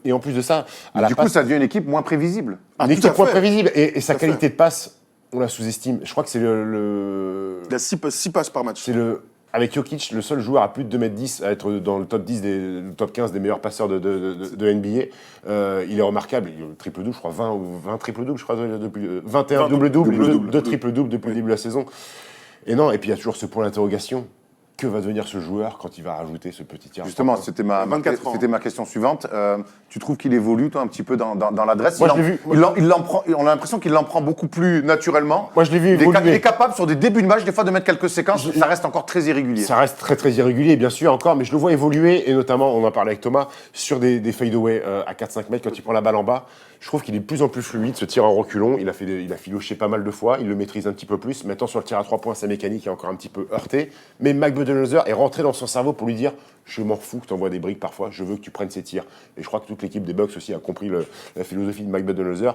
Speaker 3: Et en plus de ça,
Speaker 1: Du coup, ça devient une équipe moins prévisible.
Speaker 3: une
Speaker 2: tout
Speaker 3: équipe
Speaker 2: à
Speaker 3: moins
Speaker 2: fait.
Speaker 3: prévisible, et sa
Speaker 2: Tout à fait.
Speaker 3: qualité de passe, on la sous-estime. Je crois que c'est
Speaker 2: Il a 6 passes par match.
Speaker 3: c'est avec Jokic, le seul joueur à plus de 2,10 m à être dans le top 10, le top 15 des meilleurs passeurs de NBA. Il est remarquable. Il a le triple-double, je crois, 20 triple-doubles, je crois, depuis 21 double-double,
Speaker 2: double-double.
Speaker 3: 2 triple-doubles depuis le début de la saison. Et non, et puis il y a toujours ce point d'interrogation. Que va devenir ce joueur quand il va rajouter ce petit tir?
Speaker 1: Justement, c'était ma
Speaker 2: 24 ans.
Speaker 1: c'était ma question suivante. Tu trouves qu'il évolue, toi, un petit peu dans l'adresse?
Speaker 3: Moi, je l'ai vu.
Speaker 1: On a l'impression qu'il l'en prend beaucoup plus naturellement.
Speaker 3: Moi, je l'ai vu
Speaker 1: Il
Speaker 3: évoluer.
Speaker 1: est capable, sur des débuts de match, des fois, de mettre quelques séquences. Ça reste encore très irrégulier.
Speaker 3: Ça reste très très irrégulier, bien sûr, encore, mais je le vois évoluer, et notamment, on en parlait avec Thomas, sur des fadeaways à 4-5 mètres, quand il prend la balle en bas. Je trouve qu'il est de plus en plus fluide, ce tir en reculon. Il a filoché pas mal de fois, il le maîtrise un petit peu plus. Maintenant, sur le tir à 3 points, sa mécanique est encore un petit peu heurtée. Mais Mike Budenholzer est rentré dans son cerveau pour lui dire « Je m'en fous que tu envoies des briques parfois, je veux que tu prennes ces tirs. » Et je crois que toute l'équipe des Bucks aussi a compris la philosophie de Mike Budenholzer.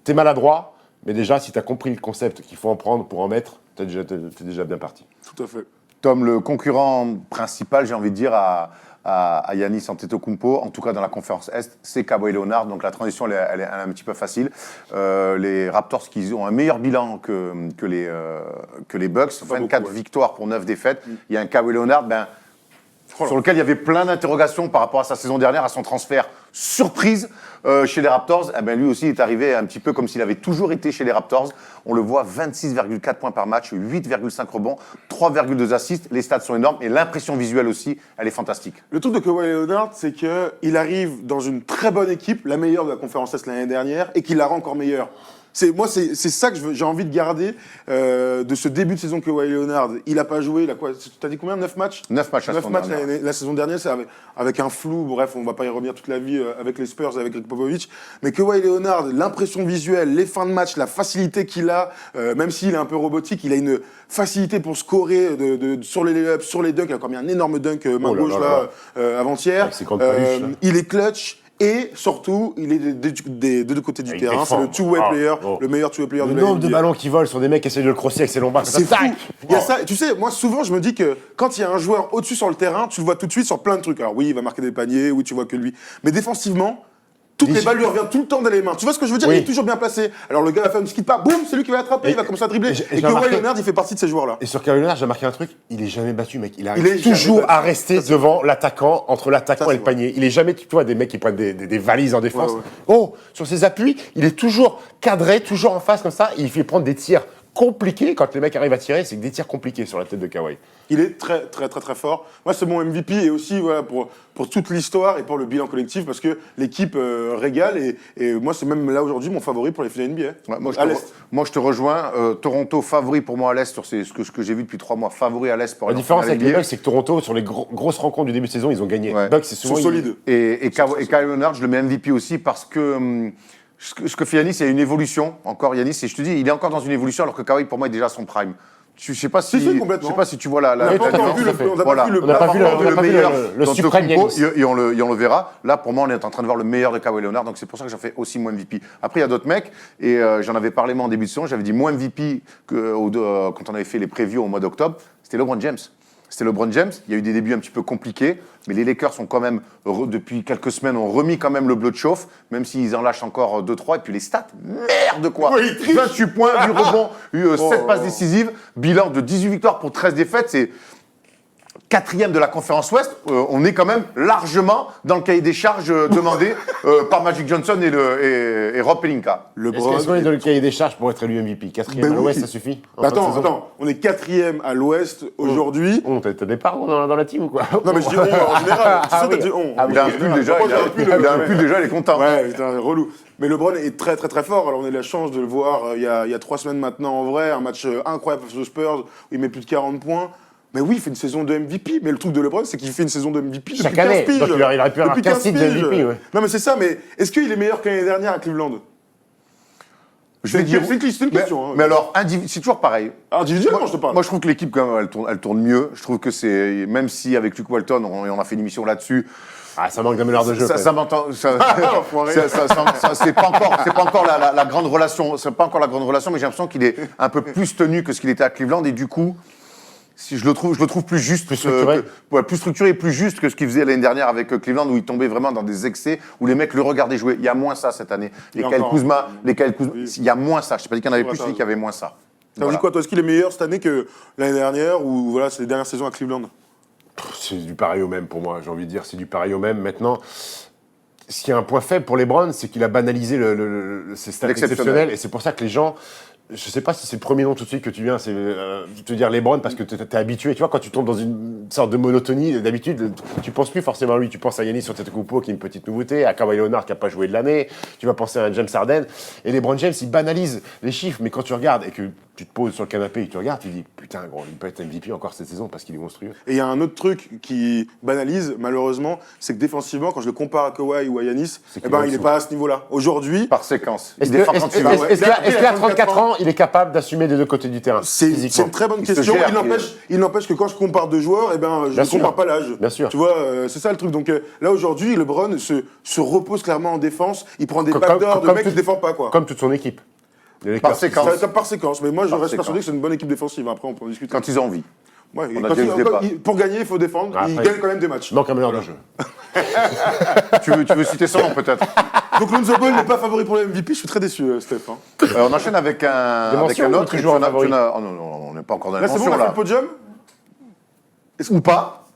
Speaker 3: T'es maladroit, mais déjà, si t'as compris le concept qu'il faut en prendre pour en mettre, t'es déjà bien parti.
Speaker 2: Tout à fait.
Speaker 1: Tom, le concurrent principal, j'ai envie de dire, à Giannis Antetokounmpo, en tout cas dans la conférence Est, c'est Kawhi Leonard. Donc la transition, elle est un petit peu facile. Les Raptors qui ont un meilleur bilan que les Bucks, 24 victoires pour 9 défaites. Il y a un Kawhi Leonard, sur lequel il y avait plein d'interrogations par rapport à sa saison dernière, à son transfert surprise chez les Raptors. Lui aussi est arrivé un petit peu comme s'il avait toujours été chez les Raptors. On le voit, 26,4 points par match, 8,5 rebonds, 3,2 assists. Les stats sont énormes et l'impression visuelle aussi, elle est fantastique.
Speaker 2: Le truc de Kawhi Leonard, c'est qu'il arrive dans une très bonne équipe, la meilleure de la conférence Est l'année dernière, et qu'il la rend encore meilleure. C'est ça que j'ai envie de garder de ce début de saison que Kawhi Leonard. Il n'a pas joué, t'as dit combien? 9 matchs
Speaker 1: 9 matchs
Speaker 2: la saison dernière, c'est avec un flou, bref, on va pas y revenir toute la vie avec les Spurs, avec Greg Popovich. Mais Kawhi Leonard, l'impression visuelle, les fins de match, la facilité qu'il a, même s'il est un peu robotique, il a une facilité pour scorer sur les layups, sur les dunks. Il a encore mis un énorme dunk main gauche avant-hier. Il est clutch. Et surtout, il est des deux côtés du terrain. C'est le two-way player, le meilleur two-way player de la NBA.
Speaker 3: Le nombre de ballons qui volent sur des mecs qui essaient de le crosser avec ses longs bras.
Speaker 2: C'est fou. Il y a ça. Tu sais, moi, souvent, je me dis que quand il y a un joueur au-dessus sur le terrain, tu le vois tout de suite sur plein de trucs. Alors oui, il va marquer des paniers, oui, tu vois que lui. Mais défensivement, toutes les balles lui reviennent tout le temps dans les mains. Tu vois ce que je veux dire?
Speaker 3: Oui.
Speaker 2: Il est toujours bien placé. Alors le gars va faire une skid pas, boum, c'est lui qui va attraper, il va commencer à dribbler. Et Kawhi Leonard, il fait partie de ces joueurs-là.
Speaker 3: Et sur Kawhi Leonard, j'ai marqué un truc, il est jamais battu, mec. Il arrive toujours à rester devant l'attaquant, entre l'attaquant et le panier. Il est jamais, tu vois, des mecs qui prennent des valises en défense. Oh, sur ses appuis, il est toujours cadré, toujours en face comme ça. Et il fait prendre des tirs compliqués. Quand les mecs arrivent à tirer, c'est des tirs compliqués sur la tête de Kawhi.
Speaker 2: Il est très, très, très, très fort. Moi, c'est mon MVP et aussi voilà, pour toute l'histoire et pour le bilan collectif parce que l'équipe régale et moi, c'est même là aujourd'hui mon favori pour les finales NBA.
Speaker 1: Ouais, moi, je te rejoins. Toronto favori pour moi à l'Est sur ce que j'ai vu depuis 3 mois. Favori à l'Est pour
Speaker 3: la différence avec les Bucks, c'est que Toronto, sur les grosses rencontres du début de saison, ils ont gagné.
Speaker 1: Ouais.
Speaker 3: Bucks, c'est souvent
Speaker 2: solides.
Speaker 1: Et Kawhi Leonard, je le mets MVP aussi parce que ce que fait Giannis, il y a une évolution. Encore Giannis, et je te dis, il est encore dans une évolution alors que Kawhi, pour moi, est déjà à son prime. Je sais pas si tu vois la
Speaker 2: on n'a pas vu
Speaker 1: le meilleur
Speaker 3: le suprême Giannis.
Speaker 1: et on le verra. Là, pour moi, on est en train de voir le meilleur de Kawhi Leonard, donc c'est pour ça que j'en fais aussi mon MVP. Après, il y a d'autres mecs, et j'en avais parlé moi en début de saison, j'avais dit mon MVP quand on avait fait les previews au mois d'octobre, c'était LeBron James. C'était LeBron James. Il y a eu des débuts un petit peu compliqués, mais les Lakers sont quand même, depuis quelques semaines, ont remis quand même le bleu de chauffe, même s'ils en lâchent encore 2-3. Et puis les stats, merde quoi, 28 points, 8 rebonds, 7 passes décisives, bilan de 18 victoires pour 13 défaites. C'est 4e de la conférence Ouest. On est quand même largement dans le cahier des charges demandé par Magic Johnson et Rob Pelinka.
Speaker 3: Est-ce qu'on est dans le cahier des charges pour être élu MVP? 4e à l'Ouest, ça suffit?
Speaker 2: Attends, on est 4e à l'Ouest aujourd'hui.
Speaker 3: T'as des parts dans la team ou quoi?
Speaker 2: Non, mais je dis on en général. C'est ça, t'as dit on.
Speaker 1: Il a un pull déjà, il est content.
Speaker 2: Ouais, putain, relou. Mais LeBron est très très très fort. Alors on a eu la chance de le voir il y a 3 semaines maintenant en vrai, un match incroyable face aux Spurs où il met plus de 40 points. Mais oui, il fait une saison de MVP. Mais le truc de LeBron, c'est qu'il fait une saison de MVP
Speaker 3: chaque année. Donc il aurait pu avoir 15 titres de MVP. Ouais.
Speaker 2: Non, mais c'est ça. Mais est-ce qu'il est meilleur que l'année dernière à Cleveland? Je vais dire. C'est une question.
Speaker 1: Mais alors, c'est toujours pareil.
Speaker 2: Individuellement, je te parle.
Speaker 1: Moi, je trouve que l'équipe, quand même, elle tourne mieux. Je trouve que c'est. Même si avec Luke Walton, on a fait une émission là-dessus.
Speaker 3: Ah, ça manque d'un meneur de jeu.
Speaker 1: Ça m'entend. C'est pas encore la grande relation. C'est pas encore la grande relation, mais j'ai l'impression qu'il est un peu plus tenu que ce qu'il était à Cleveland. Et du coup. Si je le trouve plus juste, plus structuré et plus juste que ce qu'il faisait l'année dernière avec Cleveland où il tombait vraiment dans des excès où les mecs le regardaient jouer. Il y a moins ça cette année. Les Kyle Kuzma, il y a moins ça. Je sais pas dit qu'il y en avait plus, je dis qu'il y avait moins ça.
Speaker 2: Ça veut dire quoi toi? Est-ce qu'il est meilleur cette année que l'année dernière ou voilà, c'est les dernières saisons à Cleveland?
Speaker 3: C'est du pareil au même pour moi. J'ai envie de dire, c'est du pareil au même. Maintenant, ce qui est un point faible pour LeBron, c'est qu'il a banalisé ses stats exceptionnels et c'est pour ça que les gens Je sais pas si c'est le premier nom tout de suite que tu viens, c'est te dire LeBron parce que t'es habitué. Tu vois, quand tu tombes dans une sorte de monotonie, d'habitude, tu penses plus forcément à lui. Tu penses à Giannis Antetokounmpo qui est une petite nouveauté, à Kawhi Leonard qui a pas joué de l'année. Tu vas penser à un James Harden. Et LeBron James, il banalise les chiffres, mais quand tu regardes et que tu te poses sur le canapé et que tu regardes, tu dis putain, gros, il peut être MVP encore cette saison parce qu'il est monstrueux.
Speaker 2: Et il y a un autre truc qui banalise, malheureusement, c'est que défensivement, quand je le compare à Kawhi ou à Yanis,
Speaker 3: qu'il
Speaker 2: eh ben,
Speaker 3: est
Speaker 2: il n'est
Speaker 3: au-dessous.
Speaker 2: pas à ce niveau-là. Aujourd'hui,
Speaker 1: Par séquence. Il
Speaker 3: Est-ce
Speaker 1: défend quand il veut.
Speaker 3: qu'à 34 ans, il est capable d'assumer des deux côtés du terrain
Speaker 2: c'est
Speaker 3: physiquement
Speaker 2: une très bonne
Speaker 1: Il se
Speaker 2: question.
Speaker 1: gère,
Speaker 2: Il n'empêche que quand je compare deux joueurs, eh ben, je
Speaker 3: Bien
Speaker 2: ne
Speaker 3: sûr.
Speaker 2: compare pas l'âge.
Speaker 3: Bien sûr.
Speaker 2: Tu vois, c'est ça le truc. Donc là, aujourd'hui, LeBron se repose clairement en défense. Il prend des
Speaker 3: Comme-
Speaker 2: backdoors de
Speaker 3: comme
Speaker 2: mecs qui
Speaker 3: tout-
Speaker 2: ne défendent pas, quoi.
Speaker 3: Comme toute son équipe. Les
Speaker 1: Par
Speaker 3: Lakers.
Speaker 1: séquence.
Speaker 2: Ça par séquence. Mais moi, je
Speaker 1: Par
Speaker 2: reste
Speaker 1: séquence.
Speaker 2: persuadé que c'est une bonne équipe défensive. Après, on peut en discuter.
Speaker 1: Quand ils ont envie.
Speaker 2: Ouais,
Speaker 1: On a
Speaker 2: quand
Speaker 1: déjà eu ce débat.
Speaker 2: pour gagner, il faut défendre.
Speaker 3: Après,
Speaker 2: Il gagne quand même des matchs.
Speaker 3: Il manque un meilleur de jeu.
Speaker 1: Tu veux citer son nom peut-être.
Speaker 2: Donc Lonzo Ball n'est pas favori pour le MVP. Je suis très déçu, Steph. Hein.
Speaker 1: On enchaîne avec un,
Speaker 3: Des
Speaker 1: avec
Speaker 3: mentions
Speaker 1: un
Speaker 3: ou
Speaker 1: autre.
Speaker 3: toujours un favori
Speaker 1: Oh non, on n'est pas encore dans les
Speaker 2: Là, c'est bon,
Speaker 1: mentions
Speaker 2: on a fait
Speaker 1: là.
Speaker 2: le podium.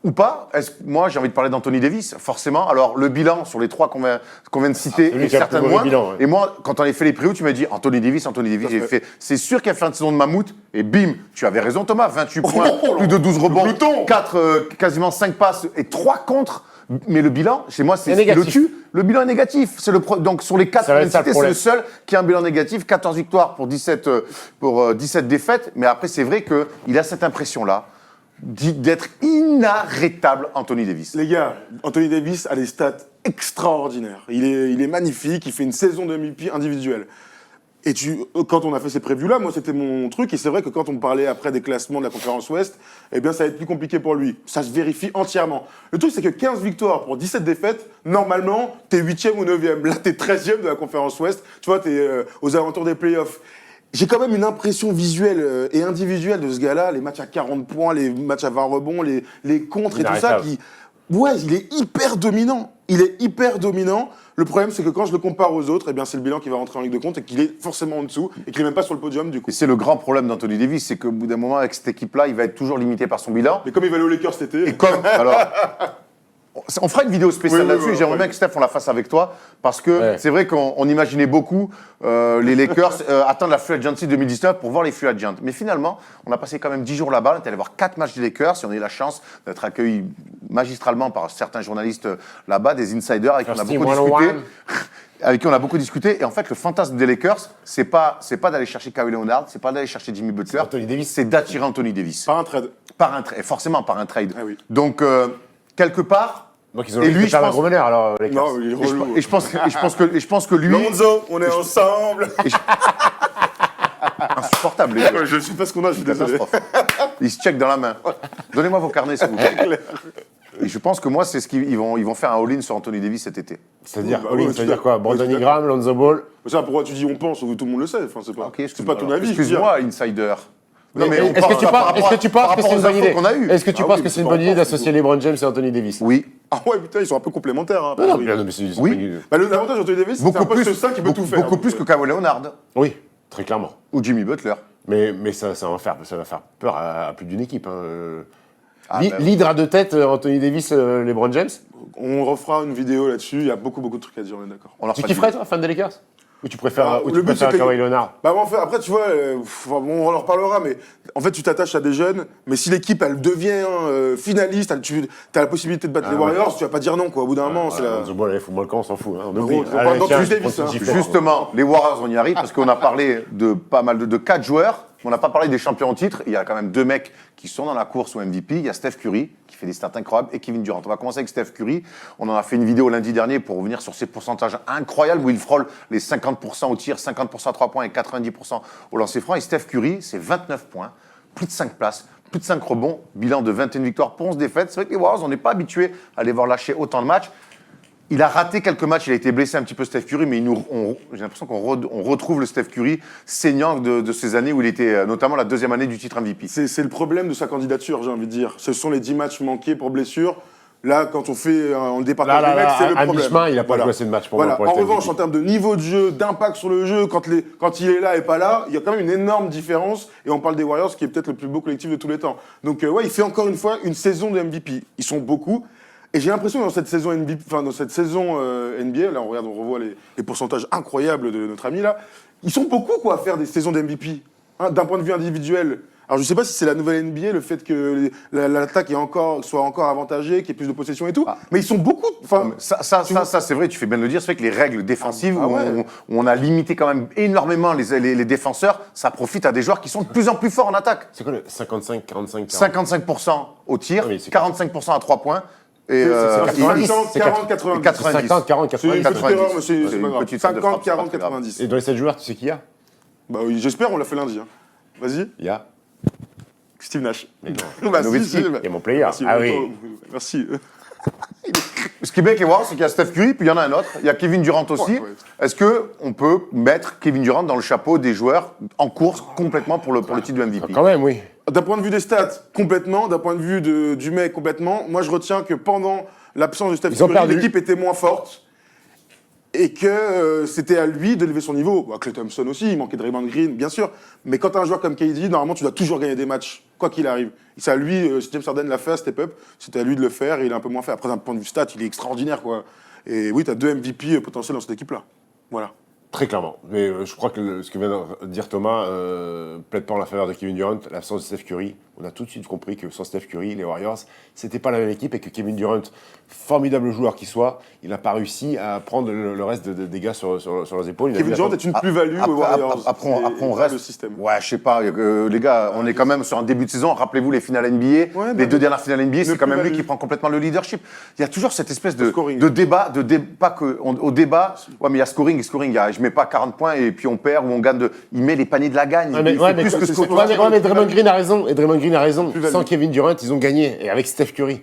Speaker 1: Ou pas. Moi, j'ai envie de parler d'Anthony Davis, forcément. Alors, le bilan sur les trois qu'on vient de citer
Speaker 3: celui
Speaker 1: est
Speaker 3: qui a le plus
Speaker 1: certainement
Speaker 3: mauvais
Speaker 1: moins.
Speaker 3: bilan, ouais.
Speaker 1: Et moi, quand on a fait les previews, tu m'as dit Anthony Davis. J'ai fait, c'est sûr qu'il a fait une saison de mammouth. Et bim, tu avais raison, Thomas. 28 points, plus de 12 rebonds, 4, quasiment 5 passes et 3 contre. Mais le bilan, chez moi, c'est
Speaker 3: C'est
Speaker 1: ce qui le
Speaker 3: négatif.
Speaker 1: tue. Le bilan est négatif. Donc, sur les 4
Speaker 3: Ça va
Speaker 1: qu'on
Speaker 3: être ça,
Speaker 1: vient de
Speaker 3: le
Speaker 1: citer, c'est le
Speaker 3: problème.
Speaker 1: seul qui a un bilan négatif. 14 victoires pour 17 défaites. Mais après, c'est vrai qu'il a cette impression-là d'être inarrêtable, Anthony Davis.
Speaker 2: Les gars, Anthony Davis a des stats extraordinaires. Il est magnifique, il fait une saison de MVP individuelle. Et quand on a fait ces previews-là, moi, c'était mon truc. Et c'est vrai que quand on parlait après des classements de la conférence Ouest, eh bien, ça va être plus compliqué pour lui. Ça se vérifie entièrement. Le truc, c'est que 15 victoires pour 17 défaites, normalement, t'es 8e ou 9e. Là, t'es 13e de la conférence Ouest. Tu vois, t'es aux alentours des playoffs. J'ai quand même une impression visuelle et individuelle de ce gars-là. Les matchs à 40 points, les matchs à 20 rebonds, les contres et tout ça.
Speaker 3: Inarrêtable.
Speaker 2: Ouais, il est hyper dominant. Il est hyper dominant. Le problème, c'est que quand je le compare aux autres, eh bien, c'est le bilan qui va rentrer en ligne de compte et qu'il est forcément en dessous et qu'il est même pas sur le podium du coup.
Speaker 1: Et c'est le grand problème d'Anthony Davis, c'est qu'au bout d'un moment, avec cette équipe-là, il va être toujours limité par son bilan.
Speaker 2: Mais comme il va aller aux Lakers cet été.
Speaker 1: Et comme, alors, on fera une vidéo spéciale
Speaker 2: Oui,
Speaker 1: là-dessus.
Speaker 2: oui,
Speaker 1: J'aimerais
Speaker 2: oui.
Speaker 1: bien que Steph, on la fasse avec toi, parce que
Speaker 3: Ouais.
Speaker 1: c'est vrai qu'on imaginait beaucoup les Lakers attendre la Free Agency 2019 pour voir les Free Agents. Mais finalement, on a passé quand même 10 jours là-bas. On est allé voir 4 matchs des Lakers et on a eu la chance d'être accueillis magistralement par certains journalistes là-bas, des insiders avec qui on a
Speaker 3: First
Speaker 1: beaucoup
Speaker 3: Team
Speaker 1: discuté.
Speaker 3: 101.
Speaker 1: Avec qui on a beaucoup discuté. Et en fait, le fantasme des Lakers, c'est pas d'aller chercher Kawhi Leonard, c'est pas d'aller chercher Jimmy Butler,
Speaker 3: Anthony Davis.
Speaker 1: c'est d'attirer Anthony Davis.
Speaker 2: Par un trade.
Speaker 1: Forcément par un trade.
Speaker 2: Ah oui.
Speaker 1: Donc, quelque part.
Speaker 3: Donc ils ont
Speaker 1: Et
Speaker 3: lui,
Speaker 1: lui,
Speaker 3: je
Speaker 1: je
Speaker 3: un
Speaker 1: pense-
Speaker 3: gros meneur alors. Les
Speaker 2: Non, il est relou.
Speaker 1: Et je pense que lui,
Speaker 2: Lonzo, on est ensemble.
Speaker 1: insupportable. les gars.
Speaker 2: Je sais pas ce qu'on a, je suis désolé.
Speaker 1: Catastrophe. Il se check dans la main. Donnez-moi vos carnets, s'il vous plaît. Et je pense que moi, c'est ce qu'ils vont faire un all-in sur Anthony Davis cet été.
Speaker 3: C'est-à-dire,
Speaker 2: Bah
Speaker 3: all-in,
Speaker 2: ouais,
Speaker 3: c'est-à-dire
Speaker 2: tout à-
Speaker 3: quoi
Speaker 2: ouais,
Speaker 3: Brandon
Speaker 2: tout à-
Speaker 3: Ingram, Lonzo Ball.
Speaker 2: Ça, pourquoi tu dis on pense, tout le monde le sait. Enfin, c'est pas,
Speaker 1: Ok,
Speaker 2: c'est pas ton avis. je veux
Speaker 1: Excuse-moi, insider. Non, mais on
Speaker 3: Est-ce
Speaker 1: parle
Speaker 3: que tu
Speaker 1: par
Speaker 3: penses
Speaker 1: rapport
Speaker 3: que c'est
Speaker 1: par
Speaker 3: une
Speaker 1: rapport
Speaker 3: bonne
Speaker 1: aux infos
Speaker 3: idée
Speaker 1: qu'on a eues.
Speaker 3: Est-ce que tu
Speaker 2: Ah
Speaker 3: penses
Speaker 2: oui,
Speaker 3: que c'est
Speaker 2: mais
Speaker 3: une
Speaker 2: c'est
Speaker 3: bonne
Speaker 2: pas
Speaker 3: idée
Speaker 2: encore,
Speaker 3: d'associer LeBron James et Anthony Davis?
Speaker 1: Oui.
Speaker 2: Ah ouais, putain, ils sont un peu complémentaires. Hein,
Speaker 3: Non,
Speaker 2: oui.
Speaker 3: non, mais c'est
Speaker 1: Oui.
Speaker 3: pas-
Speaker 2: L'avantage d'Anthony Davis, c'est
Speaker 1: Beaucoup
Speaker 2: un poste
Speaker 1: plus,
Speaker 2: 5 qui peut tout faire.
Speaker 1: beaucoup plus que Kawhi Leonard
Speaker 3: Oui, très clairement.
Speaker 1: ou Jimmy Butler.
Speaker 3: Mais ça va faire peur à plus d'une équipe. Hein.
Speaker 1: Ah, ben-
Speaker 3: L'hydre à deux têtes, Anthony Davis, LeBron James.
Speaker 2: On refera une vidéo là-dessus. Il y a beaucoup de trucs à dire, on est d'accord.
Speaker 1: On leur
Speaker 3: Tu
Speaker 1: fera
Speaker 3: kifferais, toi, fan des Lakers? Ou tu préfères,
Speaker 2: Ah,
Speaker 3: ou tu
Speaker 2: le but,
Speaker 3: préfères
Speaker 2: c'est que-
Speaker 3: Kawhi Leonard?
Speaker 2: Bah, bon, après, tu vois, on en reparlera, mais en fait, tu t'attaches à des jeunes, mais si l'équipe, elle devient finaliste, tu as la possibilité de battre les Warriors, tu vas pas dire non, quoi. Au bout d'un moment, c'est la...
Speaker 3: Lonzo Ball, allez, fous-moi le camp, on s'en fout. Hein. On
Speaker 2: Gros,
Speaker 3: oublie.
Speaker 2: on parle d'Anthony
Speaker 3: tiens,
Speaker 2: Davis,
Speaker 3: on
Speaker 2: hein.
Speaker 3: se gifle.
Speaker 1: Justement, les Warriors, on y arrive parce qu'on a parlé de pas mal de 4 joueurs. On n'a pas parlé des champions en titre. Il y a quand même 2 mecs qui sont dans la course au MVP. Il y a Steph Curry qui fait des stats incroyables et Kevin Durant. On va commencer avec Steph Curry. On en a fait une vidéo lundi dernier pour revenir sur ses pourcentages incroyables où il frôle les 50% au tir, 50% à 3 points et 90% au lancer franc. Et Steph Curry, c'est 29 points, plus de 5 places, plus de 5 rebonds, bilan de 21 victoires pour 11 défaites. C'est vrai que les Warriors, on n'est pas habitués à les voir lâcher autant de matchs. Il a raté quelques matchs, il a été blessé un petit peu Steph Curry, mais j'ai l'impression qu'on retrouve le Steph Curry saignant de ces années où il était notamment la 2e année du titre MVP.
Speaker 2: C'est le problème de sa candidature, j'ai envie de dire. Ce sont les 10 matchs manqués pour blessure. Là, quand on fait on départage
Speaker 3: Là,
Speaker 2: les mecs, c'est le
Speaker 3: à
Speaker 2: problème.
Speaker 3: mi-chemin, il a pas joué assez de matchs pour moi, pour
Speaker 2: En
Speaker 3: être
Speaker 2: revanche,
Speaker 3: MVP.
Speaker 2: en termes de niveau de jeu, d'impact sur le jeu, quand il est là et pas là, il y a quand même une énorme différence. Et on parle des Warriors, qui est peut-être le plus beau collectif de tous les temps. Donc, ouais, il fait encore une fois une saison de MVP. Ils sont beaucoup. Et j'ai l'impression que dans cette saison NBA, là on revoit les pourcentages incroyables de notre ami là, ils sont beaucoup quoi à faire des saisons d'MVP, hein, d'un point de vue individuel. Alors je sais pas si c'est la nouvelle NBA, le fait que l'attaque soit encore avantagée, qu'il y ait plus de possession et tout, mais ils sont beaucoup.
Speaker 1: Ça c'est vrai, tu fais bien de le dire, c'est vrai que les règles défensives, où on a limité quand même énormément les défenseurs, ça profite à des joueurs qui sont de plus en plus forts en attaque.
Speaker 3: C'est quoi le 55, 45,
Speaker 1: 55% au tir,
Speaker 3: Oui, c'est
Speaker 1: 45% à 3 points. Et
Speaker 2: c'est 50, 40, 90.
Speaker 3: 50, 40,
Speaker 2: C'est une
Speaker 3: 90.
Speaker 2: petite erreur, monsieur, c'est pas grave.
Speaker 1: petite faute de frappe,
Speaker 2: 50, 40,
Speaker 1: c'est pas grave.
Speaker 2: 90.
Speaker 3: Et dans les 7 joueurs, tu sais qui y a?
Speaker 2: Bah oui, j'espère, on l'a fait lundi. Hein. Vas-y,
Speaker 3: Il y a
Speaker 2: Steve Nash.
Speaker 3: Mais non.
Speaker 2: Bah,
Speaker 1: Nowitzki.
Speaker 2: bah.
Speaker 3: Il y a mon player.
Speaker 2: Merci,
Speaker 3: Ah oui.
Speaker 2: Merci.
Speaker 1: Ce qui est bien avec les Warriors, c'est qu'il y a Steph Curry, puis il y en a un autre. Il y a Kevin Durant aussi.
Speaker 2: Ouais.
Speaker 1: Est-ce qu'on peut mettre Kevin Durant dans le chapeau des joueurs en course complètement pour le titre de MVP?
Speaker 3: Quand même, oui.
Speaker 2: D'un point de vue des stats, complètement. D'un point de vue du mec, complètement. Moi, je retiens que pendant l'absence de Steph
Speaker 3: Ils ont
Speaker 2: Curry,
Speaker 3: perdu.
Speaker 2: l'équipe était moins forte. Et que c'était à lui d'élever son niveau. Bah, Klay Thompson aussi, il manquait de Draymond Green, bien sûr. Mais quand tu as un joueur comme KD, normalement, tu dois toujours gagner des matchs, quoi qu'il arrive. Et c'est à lui, James Harden l'a fait à Step Up, c'était à lui de le faire et il a un peu moins fait. Après, d'un point de vue stat, il est extraordinaire, quoi. Et oui, tu as 2 MVP potentiels dans cette équipe-là. Voilà.
Speaker 3: Très clairement. Mais je crois que ce que vient de dire Thomas plaide pas en la faveur de Kevin Durant, l'absence de Steph Curry. On a tout de suite compris que sans Steph Curry, les Warriors, c'était pas la même équipe et que Kevin Durant, formidable joueur qu'il soit, il n'a pas réussi à prendre le reste des gars sur leurs épaules. Il a
Speaker 2: Kevin
Speaker 3: dû
Speaker 2: Durant
Speaker 3: attendre-
Speaker 2: est une plus-value aux Warriors.
Speaker 1: Après, on
Speaker 2: C'est
Speaker 1: reste.
Speaker 2: le système.
Speaker 1: Ouais, je sais pas. Les gars, on est quand même sur un début de saison. Rappelez-vous les finales NBA.
Speaker 2: Ouais,
Speaker 1: les
Speaker 2: bah,
Speaker 1: 2 dernières finales NBA, c'est quand même lui
Speaker 2: plus-value.
Speaker 1: qui prend complètement le leadership. Il y a toujours cette espèce de
Speaker 2: scoring.
Speaker 1: débat, pas que au débat. Ouais, mais il y a scoring. Je mets pas 40 points et puis on perd ou on gagne. Il met les paniers de la gagne.
Speaker 3: Ouais, mais,
Speaker 1: il fait plus que scorer.
Speaker 3: mais Draymond Green a raison. Et Draymond Green a raison.
Speaker 2: Plus-value.
Speaker 3: Sans Kevin Durant, ils ont gagné. Et avec Steph Curry.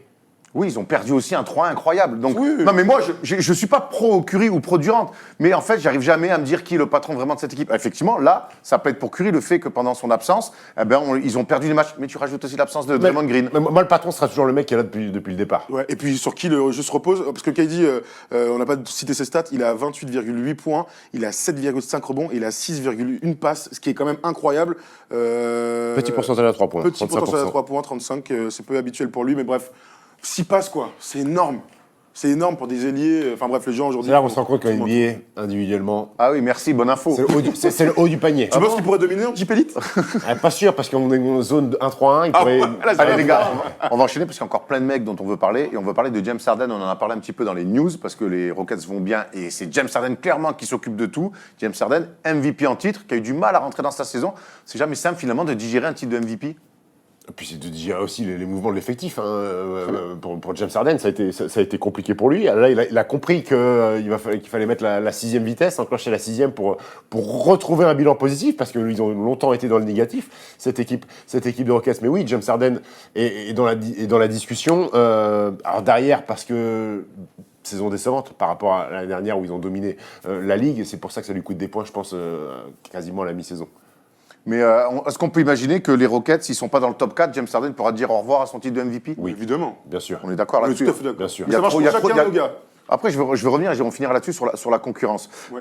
Speaker 1: Oui, ils ont perdu aussi un 3 incroyable. Donc,
Speaker 2: Oui.
Speaker 1: non, mais moi, je suis pas pro Curry ou pro Durant. Mais en fait, j'arrive jamais à me dire qui est le patron vraiment de cette équipe. Effectivement, là, ça peut être pour Curry le fait que pendant son absence, ils ont perdu les matchs. Mais tu rajoutes aussi l'absence de Draymond Green.
Speaker 3: Mais moi, le patron sera toujours le mec qui est là depuis le départ.
Speaker 2: Ouais, et puis sur qui le jeu se repose, parce que KD, on n'a pas cité ses stats, il a 28,8 points, il a 7,5 rebonds, il a 6,1 passes, ce qui est quand même incroyable.
Speaker 3: Petit pourcentage à 3 points.
Speaker 2: Petit
Speaker 3: 35%.
Speaker 2: pourcentage à 3 points, 35, c'est peu habituel pour lui, mais bref, 6 passes quoi, c'est énorme. C'est énorme pour des ailiers, enfin bref, les gens aujourd'hui...
Speaker 3: C'est là où on se rend compte qu'en NBA, individuellement,
Speaker 1: Ah oui, merci, bonne info.
Speaker 3: c'est le haut du panier.
Speaker 2: Tu penses qu'il pourrait dominer en Jeep Elite?
Speaker 3: Pas sûr, parce qu'on est dans une zone 1-3-1, il pourrait...
Speaker 2: voilà,
Speaker 1: Allez les gars, on va enchaîner parce qu'il y a encore plein de mecs dont on veut parler. Et on veut parler de James Harden, on en a parlé un petit peu dans les news parce que les Rockets vont bien et c'est James Harden clairement qui s'occupe de tout. James Harden, MVP en titre, qui a eu du mal à rentrer dans sa saison. C'est jamais simple finalement de digérer un titre de MVP.
Speaker 3: Et puis c'est de dire aussi les mouvements de l'effectif. Hein. Pour James Harden, ça a été compliqué pour lui. Là, il a compris qu'il fallait mettre la 6e vitesse, enclencher la 6e pour retrouver un bilan positif, parce qu'ils ont longtemps été dans le négatif, cette équipe de Rockets. Mais oui, James Harden est dans la discussion. Alors derrière, parce que saison décevante par rapport à l'année dernière où ils ont dominé la Ligue, et c'est pour ça que ça lui coûte des points, je pense, quasiment à la mi-saison.
Speaker 1: Mais est-ce qu'on peut imaginer que les Rockets, s'ils sont pas dans le top 4, James Harden pourra dire au revoir à son titre de MVP?
Speaker 3: Oui.
Speaker 2: Évidemment.
Speaker 3: Bien sûr.
Speaker 1: On est d'accord
Speaker 2: On est
Speaker 1: là-dessus.
Speaker 2: tout à fait d'accord.
Speaker 3: Bien sûr.
Speaker 1: Il y a
Speaker 2: Ça marche
Speaker 1: trop- il y a
Speaker 2: pour
Speaker 1: trop-
Speaker 2: chacun
Speaker 1: il y
Speaker 2: de
Speaker 1: a-
Speaker 2: nos gars.
Speaker 1: Après, je vais revenir et on finira là-dessus sur la concurrence.
Speaker 2: Ouais.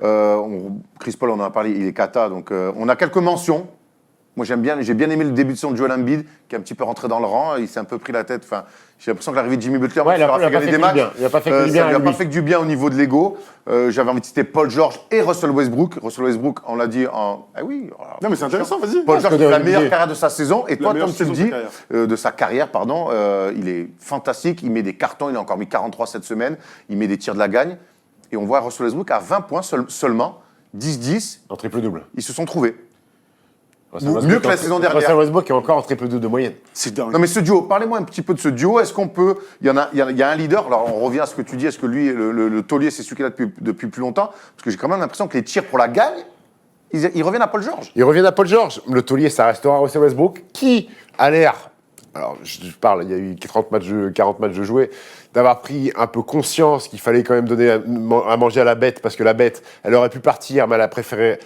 Speaker 1: Chris Paul, on en a parlé, il est kata, donc on a quelques mentions. Moi, j'ai bien aimé le début de son Joel Embiid, qui est un petit peu rentré dans le rang. Il s'est un peu pris la tête. Enfin, j'ai l'impression que l'arrivée de Jimmy Butler,
Speaker 3: Ouais, il a
Speaker 1: leur
Speaker 3: pas
Speaker 1: gagner
Speaker 3: fait
Speaker 1: des
Speaker 3: que du
Speaker 1: matchs.
Speaker 3: bien. Il a pas fait que du
Speaker 1: Ça
Speaker 3: bien
Speaker 1: lui
Speaker 3: à
Speaker 1: a pas
Speaker 3: lui.
Speaker 1: fait que du bien au niveau de l'ego. J'avais envie de citer Paul George et Russell Westbrook. Russell Westbrook, on l'a dit en. Ah oui.
Speaker 2: Non mais c'est intéressant, vas-y.
Speaker 1: Paul
Speaker 3: parce
Speaker 1: George,
Speaker 3: que
Speaker 1: c'est la
Speaker 3: de-
Speaker 1: meilleure
Speaker 3: de-
Speaker 1: carrière de sa saison. Et toi,
Speaker 2: meilleure
Speaker 1: comme tu le
Speaker 2: saison de
Speaker 1: dis,
Speaker 2: sa carrière.
Speaker 1: de sa carrière, pardon, il est fantastique. Il met des cartons. Il a encore mis 43 cette semaine. Il met des tirs de la gagne. Et on voit Russell Westbrook à 20 points seulement, 10-10.
Speaker 3: En triple-double.
Speaker 1: Ils se sont trouvés.
Speaker 3: Russell
Speaker 1: Mieux
Speaker 3: Westbrook
Speaker 1: que la
Speaker 3: en-
Speaker 1: saison dernière.
Speaker 3: Russell Westbrook est encore en triple-double de moyenne.
Speaker 2: C'est dingue.
Speaker 1: Non mais ce duo, parlez-moi un petit peu de ce duo. Est-ce qu'on peut... Il y a un leader, alors on revient à ce que tu dis, est-ce que lui, le taulier, c'est celui qui est là depuis plus longtemps? Parce que j'ai quand même l'impression que les tirs pour la gagne, ils reviennent à Paul George.
Speaker 3: Il revient à Paul George. Le taulier, ça restera Russell Westbrook, qui a l'air, alors je parle, il y a eu 40 matchs de joués, d'avoir pris un peu conscience qu'il fallait quand même donner à manger à la bête, parce que la bête, elle aurait pu partir, mais elle a préféré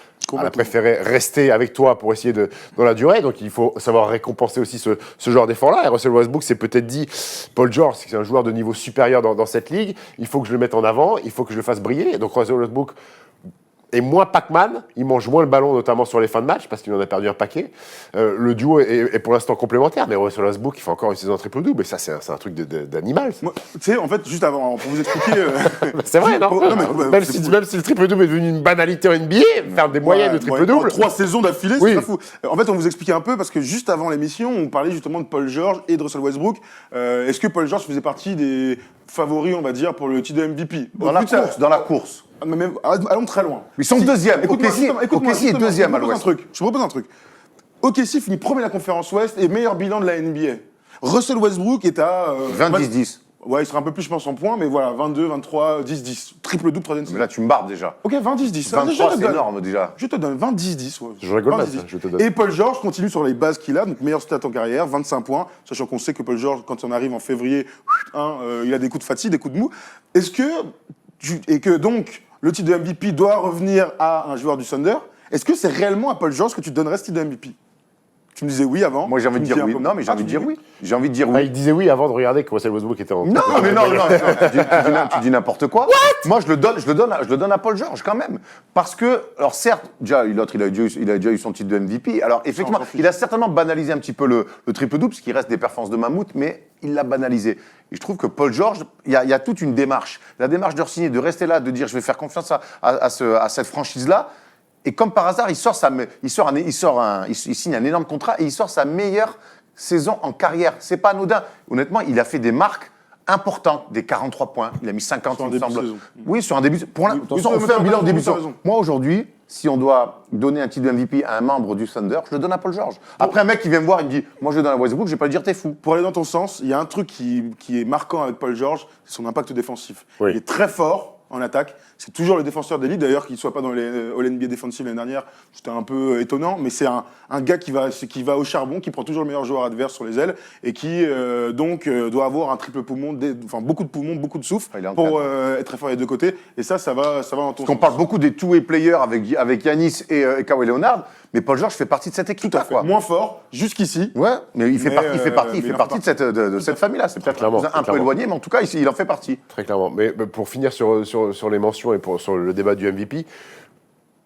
Speaker 3: rester avec toi pour essayer dans la durée. Donc il faut savoir récompenser aussi ce genre d'effort-là. Et Russell Westbrook s'est peut-être dit, Paul George, c'est un joueur de niveau supérieur dans cette ligue, il faut que je le mette en avant, il faut que je le fasse briller. Et donc Russell Westbrook est moins Pac-Man, il mange moins le ballon, notamment sur les fins de match, parce qu'il en a perdu un paquet. Le duo est pour l'instant complémentaire, mais Russell Westbrook, il fait encore une saison triple-double, et ça, c'est un truc d'animal. Ça.
Speaker 2: Moi, tu sais, en fait, juste avant, pour vous expliquer.
Speaker 3: C'est vrai, non, même si le triple-double est devenu une banalité en NBA, faire des moyennes de triple-double.
Speaker 2: 3 saisons d'affilée,
Speaker 3: Oui.
Speaker 2: c'est pas fou. En fait, on vous expliquait un peu, parce que juste avant l'émission, on parlait justement de Paul George et de Russell Westbrook. Est-ce que Paul George faisait partie des favoris, on va dire, pour le titre de MVP?
Speaker 1: Dans la course.
Speaker 2: Allons très loin.
Speaker 1: Ils sont deuxième.
Speaker 2: Écoute-moi,
Speaker 1: OKC est deuxième à l'Ouest.
Speaker 2: Je vous propose un truc. OKC finit premier de la conférence Ouest et meilleur bilan de la NBA. Russell Westbrook est à
Speaker 1: 20-10-10.
Speaker 2: Ouais, il sera un peu plus, je pense, en points, mais voilà, 22, 23, 10-10. Triple-double, troisième
Speaker 1: Mais
Speaker 2: saison.
Speaker 1: là, tu me barbes déjà.
Speaker 2: Ok, 20-10-10.
Speaker 1: 23, c'est énorme déjà.
Speaker 2: Je te donne 20-10-10. Ouais.
Speaker 3: Je rigole pas,
Speaker 2: 20-10-10.
Speaker 3: ça, je te donne.
Speaker 2: Et Paul George continue sur les bases qu'il a, donc meilleur stat en carrière, 25 points, sachant qu'on sait que Paul George, quand on arrive en février, il a des coups de fatigue, des coups de mou. Est-ce que, et que donc, le titre de MVP doit revenir à un joueur du Thunder, est-ce que c'est réellement à Paul George que tu donnerais ce titre de MVP? Tu me disais oui avant.
Speaker 1: Moi, j'ai envie de
Speaker 2: Tu me
Speaker 1: dire
Speaker 2: dis
Speaker 1: oui.
Speaker 2: un peu-
Speaker 1: Non, mais j'ai envie de dire oui. J'ai envie de dire
Speaker 3: Bah,
Speaker 1: oui.
Speaker 3: il disait oui avant de regarder que Russell Westbrook était en.
Speaker 1: Non, mais non, tu dis n'importe quoi. Moi, je le donne à Paul George quand même. Parce que, alors certes, déjà, l'autre, il a déjà eu son titre de MVP. Alors, effectivement, il a certainement banalisé un petit peu le triple-double, parce qu'il reste des performances de mammouth, mais il l'a banalisé. Et je trouve que Paul George, il y a toute une démarche. La démarche de re-signer, de rester là, de dire je vais faire confiance à cette franchise-là. Et comme par hasard, il signe un énorme contrat et il sort sa meilleure saison en carrière. C'est pas anodin. Honnêtement, il a fait des marques importantes, des 43 points. Il a mis 50,
Speaker 2: Sur un
Speaker 1: il me
Speaker 2: début de
Speaker 1: semble.
Speaker 2: saison.
Speaker 1: Oui, sur un début. Attention, on
Speaker 2: mais
Speaker 1: fait un
Speaker 2: t'as
Speaker 1: bilan en
Speaker 2: raison,
Speaker 1: début de
Speaker 2: t'as
Speaker 1: saison.
Speaker 2: raison.
Speaker 1: Moi, aujourd'hui, si on doit donner un titre de MVP à un membre du Thunder, je le donne à Paul George. Après, un mec qui vient me voir, il me dit moi, je le donne à Westbrook, je vais pas lui dire t'es fou.
Speaker 2: Pour aller dans ton sens, il y a un truc qui est marquant avec Paul George, c'est son impact défensif.
Speaker 3: Oui.
Speaker 2: Il est très fort en attaque. C'est toujours le défenseur d'élite. D'ailleurs, qu'il ne soit pas dans les All-NBA Defensive l'année dernière, c'était un peu étonnant. Mais c'est un gars qui va au charbon, qui prend toujours le meilleur joueur adverse sur les ailes et qui doit avoir un triple poumon, beaucoup de poumons, beaucoup de souffle
Speaker 1: Il est en
Speaker 2: pour être très fort des deux côtés. Et ça va dans ton
Speaker 1: On
Speaker 2: sens.
Speaker 1: parle beaucoup des two-way players avec Giannis et Kawhi Leonard, mais Paul George fait partie de cette équipe.
Speaker 2: Tout à fait. Moins fort, jusqu'ici.
Speaker 1: Ouais, mais il fait partie
Speaker 2: il en
Speaker 1: de cette famille-là. C'est peut-être
Speaker 3: Clairement,
Speaker 1: un peu
Speaker 3: clairement.
Speaker 1: éloigné, mais en tout cas, il en fait partie.
Speaker 3: Très clairement. Mais pour finir sur les mentions et sur le débat du MVP,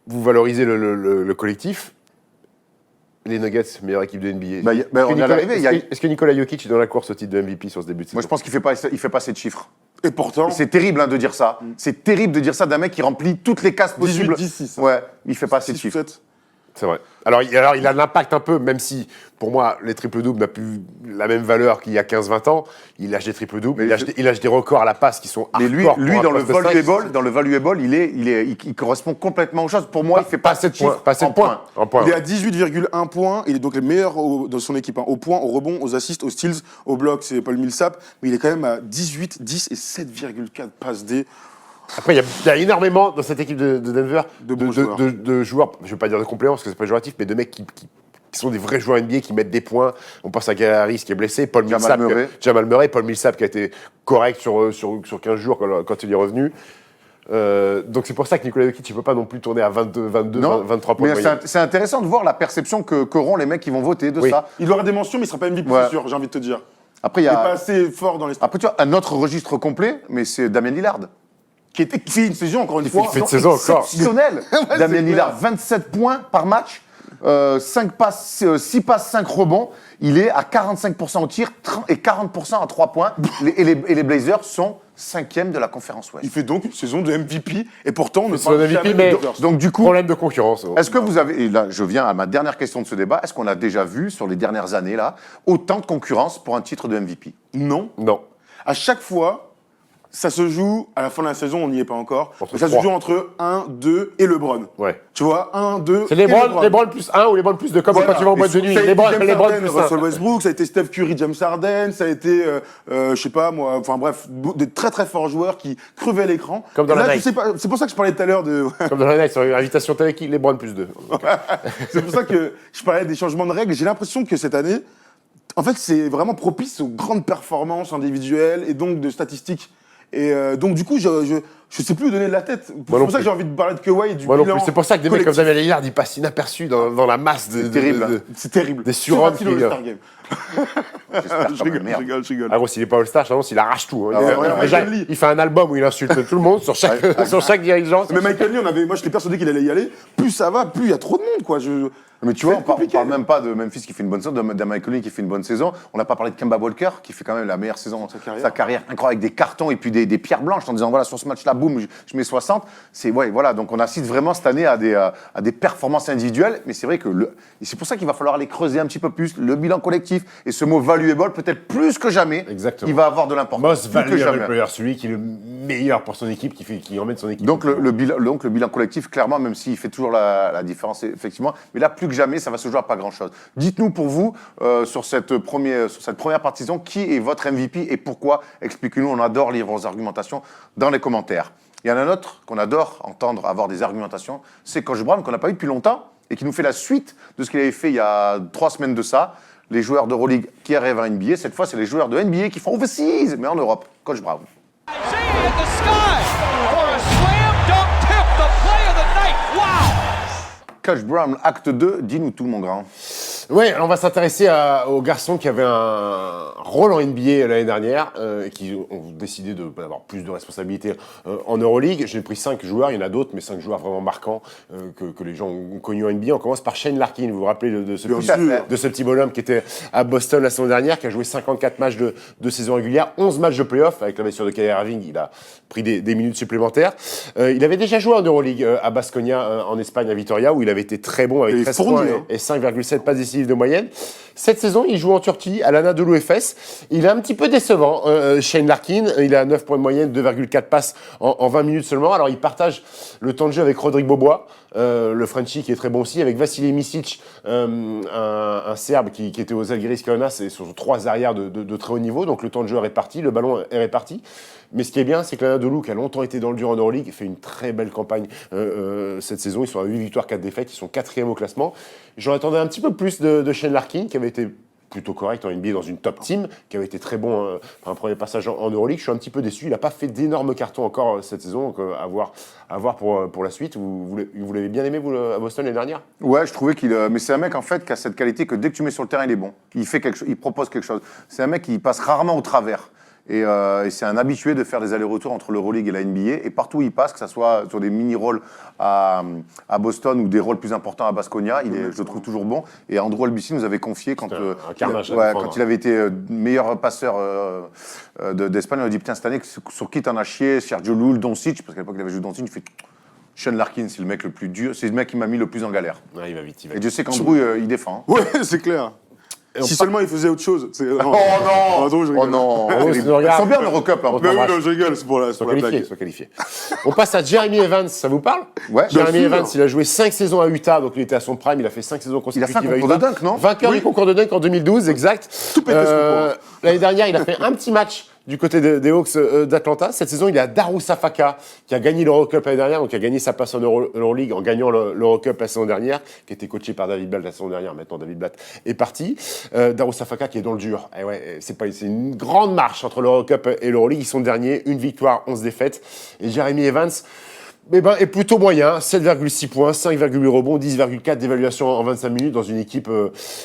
Speaker 3: vous valorisez le collectif. Les Nuggets, meilleure équipe de NBA.
Speaker 1: On est arrivé.
Speaker 3: Est-ce que Nikola Jokic est dans la course au titre de MVP sur ce début de saison?
Speaker 1: Moi, je pense qu'il fait pas assez de chiffres.
Speaker 2: Et pourtant,
Speaker 1: C'est terrible de dire ça. C'est terrible de dire ça d'un mec qui remplit toutes les cases possibles.
Speaker 2: 18-10,
Speaker 1: Ouais, il fait pas assez de
Speaker 2: 6 ou
Speaker 1: chiffres.
Speaker 2: 7.
Speaker 3: C'est vrai. Alors, il a l'impact un peu, même si, pour moi, les triple-doubles n'ont plus la même valeur qu'il y a 15-20 ans. Il lâche des triple-doubles, il lâche des records à la passe qui sont
Speaker 1: Mais lui,
Speaker 3: hardcore pour
Speaker 1: dans
Speaker 3: un
Speaker 1: le
Speaker 3: poste de 5.
Speaker 1: valuable, il correspond complètement aux choses. Pour moi, il fait pas assez de chiffres.
Speaker 3: Pas assez de points. En points.
Speaker 2: Il est à 18,1 points. Il est donc le meilleur dans son équipe. Au point, au rebond, aux assists, aux steals, au bloc, c'est Paul Millsap. Mais il est quand même à 18, 10 et 7,4 passes D.
Speaker 3: Après, il y a énormément dans cette équipe de Denver
Speaker 2: De bons joueurs.
Speaker 3: de joueurs, je ne veux pas dire de compléments parce que c'est pas péjoratif, mais de mecs qui sont des vrais joueurs NBA qui mettent des points. On pense à Gary Harris qui est blessé, Jamal Murray, Paul Millsap qui a été correct sur 15 jours quand il est revenu. Donc c'est pour ça que Nikola Jokic ne peut pas non plus tourner à 22,
Speaker 1: Non,
Speaker 3: 23 points.
Speaker 1: mais c'est intéressant de voir la perception qu'auront les mecs qui vont voter de
Speaker 3: Oui.
Speaker 1: ça.
Speaker 2: Il aura des mentions, mais il sera pas MVP,
Speaker 1: Ouais.
Speaker 2: c'est sûr, j'ai envie de te dire.
Speaker 1: Après, il y
Speaker 2: Il n'est pas
Speaker 1: a
Speaker 2: assez fort dans les stats.
Speaker 1: après, tu vois, un autre registre complet, mais c'est Damien Lillard. Qui fait une saison, encore une fois,
Speaker 3: fait une saison encore.
Speaker 1: exceptionnelle. Damien
Speaker 2: c'est
Speaker 1: Lillard, 27 points par match, 6 passes, 5 rebonds. Il est à 45% au tir et 40% à 3 points. Et les Blazers sont 5e de la conférence Ouest.
Speaker 2: Il fait donc une saison de MVP, et pourtant, on ne
Speaker 3: C'est
Speaker 2: parle
Speaker 3: un MVP,
Speaker 2: jamais
Speaker 3: mais
Speaker 2: de Blazers.
Speaker 1: Donc du coup,
Speaker 3: Problème de concurrence.
Speaker 1: est-ce que vous avez, et là je viens à ma dernière question de ce débat, est-ce qu'on a déjà vu sur les dernières années là autant de concurrence pour un titre de MVP?
Speaker 2: Non.
Speaker 3: Non.
Speaker 2: À chaque fois, ça se joue, à la fin de la saison, on n'y est pas encore,
Speaker 3: Entre
Speaker 2: mais ça se
Speaker 3: 3.
Speaker 2: joue entre 1, 2 et LeBron.
Speaker 3: Ouais.
Speaker 2: Tu vois, 1, 2
Speaker 3: C'est
Speaker 2: et
Speaker 3: LeBron plus 1 ou LeBron plus 2, comme
Speaker 2: Voilà.
Speaker 3: quand tu vas en boîte de nuit.
Speaker 2: Ça a été
Speaker 3: LeBron
Speaker 2: James
Speaker 3: plus
Speaker 2: Harden,
Speaker 3: 1.
Speaker 2: Russell Westbrook, ça a été Steph Curry, James Harden, ça a été, je sais pas moi, enfin bref, des très très forts joueurs qui crevaient l'écran.
Speaker 3: Comme dans
Speaker 2: Et
Speaker 3: la
Speaker 2: là,
Speaker 3: Nike.
Speaker 2: tu sais pas, c'est pour ça que je parlais tout à l'heure de,
Speaker 3: Comme dans la Night, sur une invitation télé, LeBron plus 2.
Speaker 2: c'est pour ça que je parlais des changements de règles. J'ai l'impression que cette année, en fait, c'est vraiment propice aux grandes performances individuelles et donc de statistiques. Et donc du coup, Je sais plus où donner de la tête. C'est
Speaker 3: non
Speaker 2: pour ça
Speaker 3: plus.
Speaker 2: que j'ai envie de parler de Kawhi et du
Speaker 3: Moi non
Speaker 2: bilan
Speaker 3: plus. C'est pour ça que des mecs comme
Speaker 2: collectif.
Speaker 3: Damien Lillard, ils passent inaperçus dans la masse de.
Speaker 1: C'est terrible, hein.
Speaker 2: C'est terrible.
Speaker 3: Des surhommes
Speaker 2: C'est parti dans le
Speaker 3: qui-
Speaker 2: Star Game.
Speaker 1: J'espère
Speaker 2: Je
Speaker 1: quand même,
Speaker 2: rigole,
Speaker 1: merde.
Speaker 2: je rigole.
Speaker 3: Ah gros, s'il est pas All-Star, je t'annonce, il arrache tout. Hein.
Speaker 1: Ah ouais,
Speaker 3: Déjà,
Speaker 2: Michael Lee.
Speaker 3: il fait un album où il insulte tout le monde sur chaque dirigeant.
Speaker 2: Mais Michael Lee, moi j'étais persuadé qu'il allait y aller. Plus ça va, plus il y a trop de monde, quoi.
Speaker 1: Mais tu vois,
Speaker 2: C'est
Speaker 1: on parle
Speaker 2: compliqué.
Speaker 1: même pas de Memphis qui fait une bonne saison, de Michael Lee qui fait une bonne saison. On n'a pas parlé de Kemba Walker qui fait quand même la meilleure saison de sa carrière, incroyable, avec des cartons et puis des pierres blanches en disant voilà, sur ce match-là, boum, je mets 60. Ouais, voilà, donc on assiste vraiment cette année à des performances individuelles, mais c'est vrai que et c'est pour ça qu'il va falloir les creuser un petit peu plus. Le bilan collectif et ce mot valuable, peut-être plus que jamais,
Speaker 3: Exactement.
Speaker 1: il va avoir de l'importance.
Speaker 3: Most
Speaker 1: Plus que
Speaker 3: valuable
Speaker 1: jamais.
Speaker 3: player, celui qui est le meilleur pour son équipe, qui emmène son équipe.
Speaker 1: Donc le bilan collectif, clairement, même s'il fait toujours la différence, effectivement, mais là, plus que jamais, ça va se jouer à pas grand-chose. Dites-nous pour vous, sur cette première partie de saison, qui est votre MVP et pourquoi? Expliquez-nous, on adore lire vos argumentations dans les commentaires. Il y en a un autre qu'on adore entendre avoir des argumentations, c'est Coach Brown, qu'on n'a pas eu depuis longtemps, et qui nous fait la suite de ce qu'il avait fait il y a 3 semaines de ça, les joueurs d'Euroleague qui arrivent à NBA. Cette fois, c'est les joueurs de NBA qui font overseas, mais en Europe. Coach Brown.
Speaker 4: Isaiah in the sky for a slam dunk tip, the play of the night. Wow!
Speaker 1: Coach Brown, acte 2, dis-nous tout, mon grand.
Speaker 3: Ouais, alors on va s'intéresser aux garçons qui avaient un rôle en NBA l'année dernière et qui ont décidé d'avoir plus de responsabilités en Euroleague. J'ai pris 5 joueurs, il y en a d'autres, mais 5 joueurs vraiment marquants que les gens ont connus en NBA. On commence par Shane Larkin, vous vous rappelez de ce petit bonhomme qui était à Boston la saison dernière, qui a joué 54 matchs de saison régulière, 11 matchs de playoff, avec la blessure de Kyrie Irving, il a pris des minutes supplémentaires. Il avait déjà joué en Euroleague à Baskonia en Espagne, à Vitoria, où il avait été très bon avec
Speaker 2: Et
Speaker 3: 13
Speaker 2: fourni,
Speaker 3: points
Speaker 2: hein.
Speaker 3: et 5,7 passes décisives de moyenne. Cette saison, il joue en Turquie, à l'Anadolu Efes. Il est un petit peu décevant, Shane Larkin. Il a 9 points de moyenne, 2,4 passes en 20 minutes seulement. Alors, il partage le temps de jeu avec Rodrigue Bobois, le Frenchie qui est très bon aussi, avec Vasilij Micic, un Serbe qui était aux Žalgiris Kaunas, et sur 3 arrières de très haut niveau. Donc, le temps de jeu est réparti, le ballon est réparti. Mais ce qui est bien, c'est que l'Anadolu, qui a longtemps été dans le dur en Euroleague, fait une très belle campagne cette saison. Ils sont à 8 victoires, 4 défaites. Ils sont 4e au classement. J'en attendais un petit peu plus de Shane Larkin, qui avait été plutôt correct en NBA dans une top team, qui avait été très bon pour un premier passage en Euroleague. Je suis un petit peu déçu. Il n'a pas fait d'énormes cartons encore cette saison. Donc, à voir pour la suite. Vous l'avez bien aimé, vous, à Boston l'année dernière?
Speaker 1: Ouais, je trouvais mais c'est un mec en fait qui a cette qualité que dès que tu mets sur le terrain, il est bon. Il fait quelque chose, il propose quelque chose. C'est un mec qui passe rarement au travers. Et c'est un habitué de faire des allers-retours entre l'Euroleague et la NBA. Et partout où il passe, que ce soit sur des mini-rôles à Boston ou des rôles plus importants à Baskonia, je le trouve toujours bon. Et Andrew Albissi nous avait confié quand,
Speaker 3: un carnage à défendre.
Speaker 1: quand il avait été meilleur passeur d'Espagne, on a dit putain, cette année, sur qui t'en as chié? Sergio Llull, Doncic, parce qu'à l'époque il avait joué Doncic, il fait Shane Larkin, c'est le mec le plus dur, c'est le mec qui m'a mis le plus en galère.
Speaker 3: Ouais, il va vite.
Speaker 1: Et je sais qu'Andrew, il défend.
Speaker 2: Ouais, c'est clair. Si seulement il faisait autre chose.
Speaker 1: Oh non!
Speaker 2: Pardon, je
Speaker 1: Oh
Speaker 2: rigole.
Speaker 1: non!
Speaker 3: Oh,
Speaker 1: Terrible.
Speaker 3: c'est le regard.
Speaker 1: Ils sont bien en Eurocup. Hein.
Speaker 2: Mais oui, non, je rigole, c'est pour la blague.
Speaker 3: Soit qualifié. On passe à Jeremy Evans, ça vous parle?
Speaker 1: Ouais.
Speaker 3: Jeremy
Speaker 2: Bien sûr.
Speaker 3: Evans, il a joué 5 saisons à Utah, donc il était à son prime, il a fait 5 saisons
Speaker 1: Il a
Speaker 3: consécutives
Speaker 1: fait un
Speaker 3: à
Speaker 1: concours
Speaker 3: Utah.
Speaker 1: de dunk, non?
Speaker 3: Vainqueur du concours de dunk en 2012, exact.
Speaker 2: Tout pété, ce concours.
Speaker 3: L'année dernière, il a fait un petit match du côté des Hawks d'Atlanta. Cette saison, il est à Darussafaka, qui a gagné l'Eurocup l'année dernière, donc qui a gagné sa place en Euroleague en gagnant l'Eurocup la saison dernière, qui était coaché par David Blatt la saison dernière. Maintenant, David Blatt est parti. Darussafaka qui est dans le dur. Et ouais, c'est une grande marche entre l'Eurocup et l'Euroleague. Ils sont derniers, 1 victoire, 11 défaites. Et Jeremy Evans est plutôt moyen, 7,6 points, 5,8 rebonds, 10,4 d'évaluation en 25 minutes dans une équipe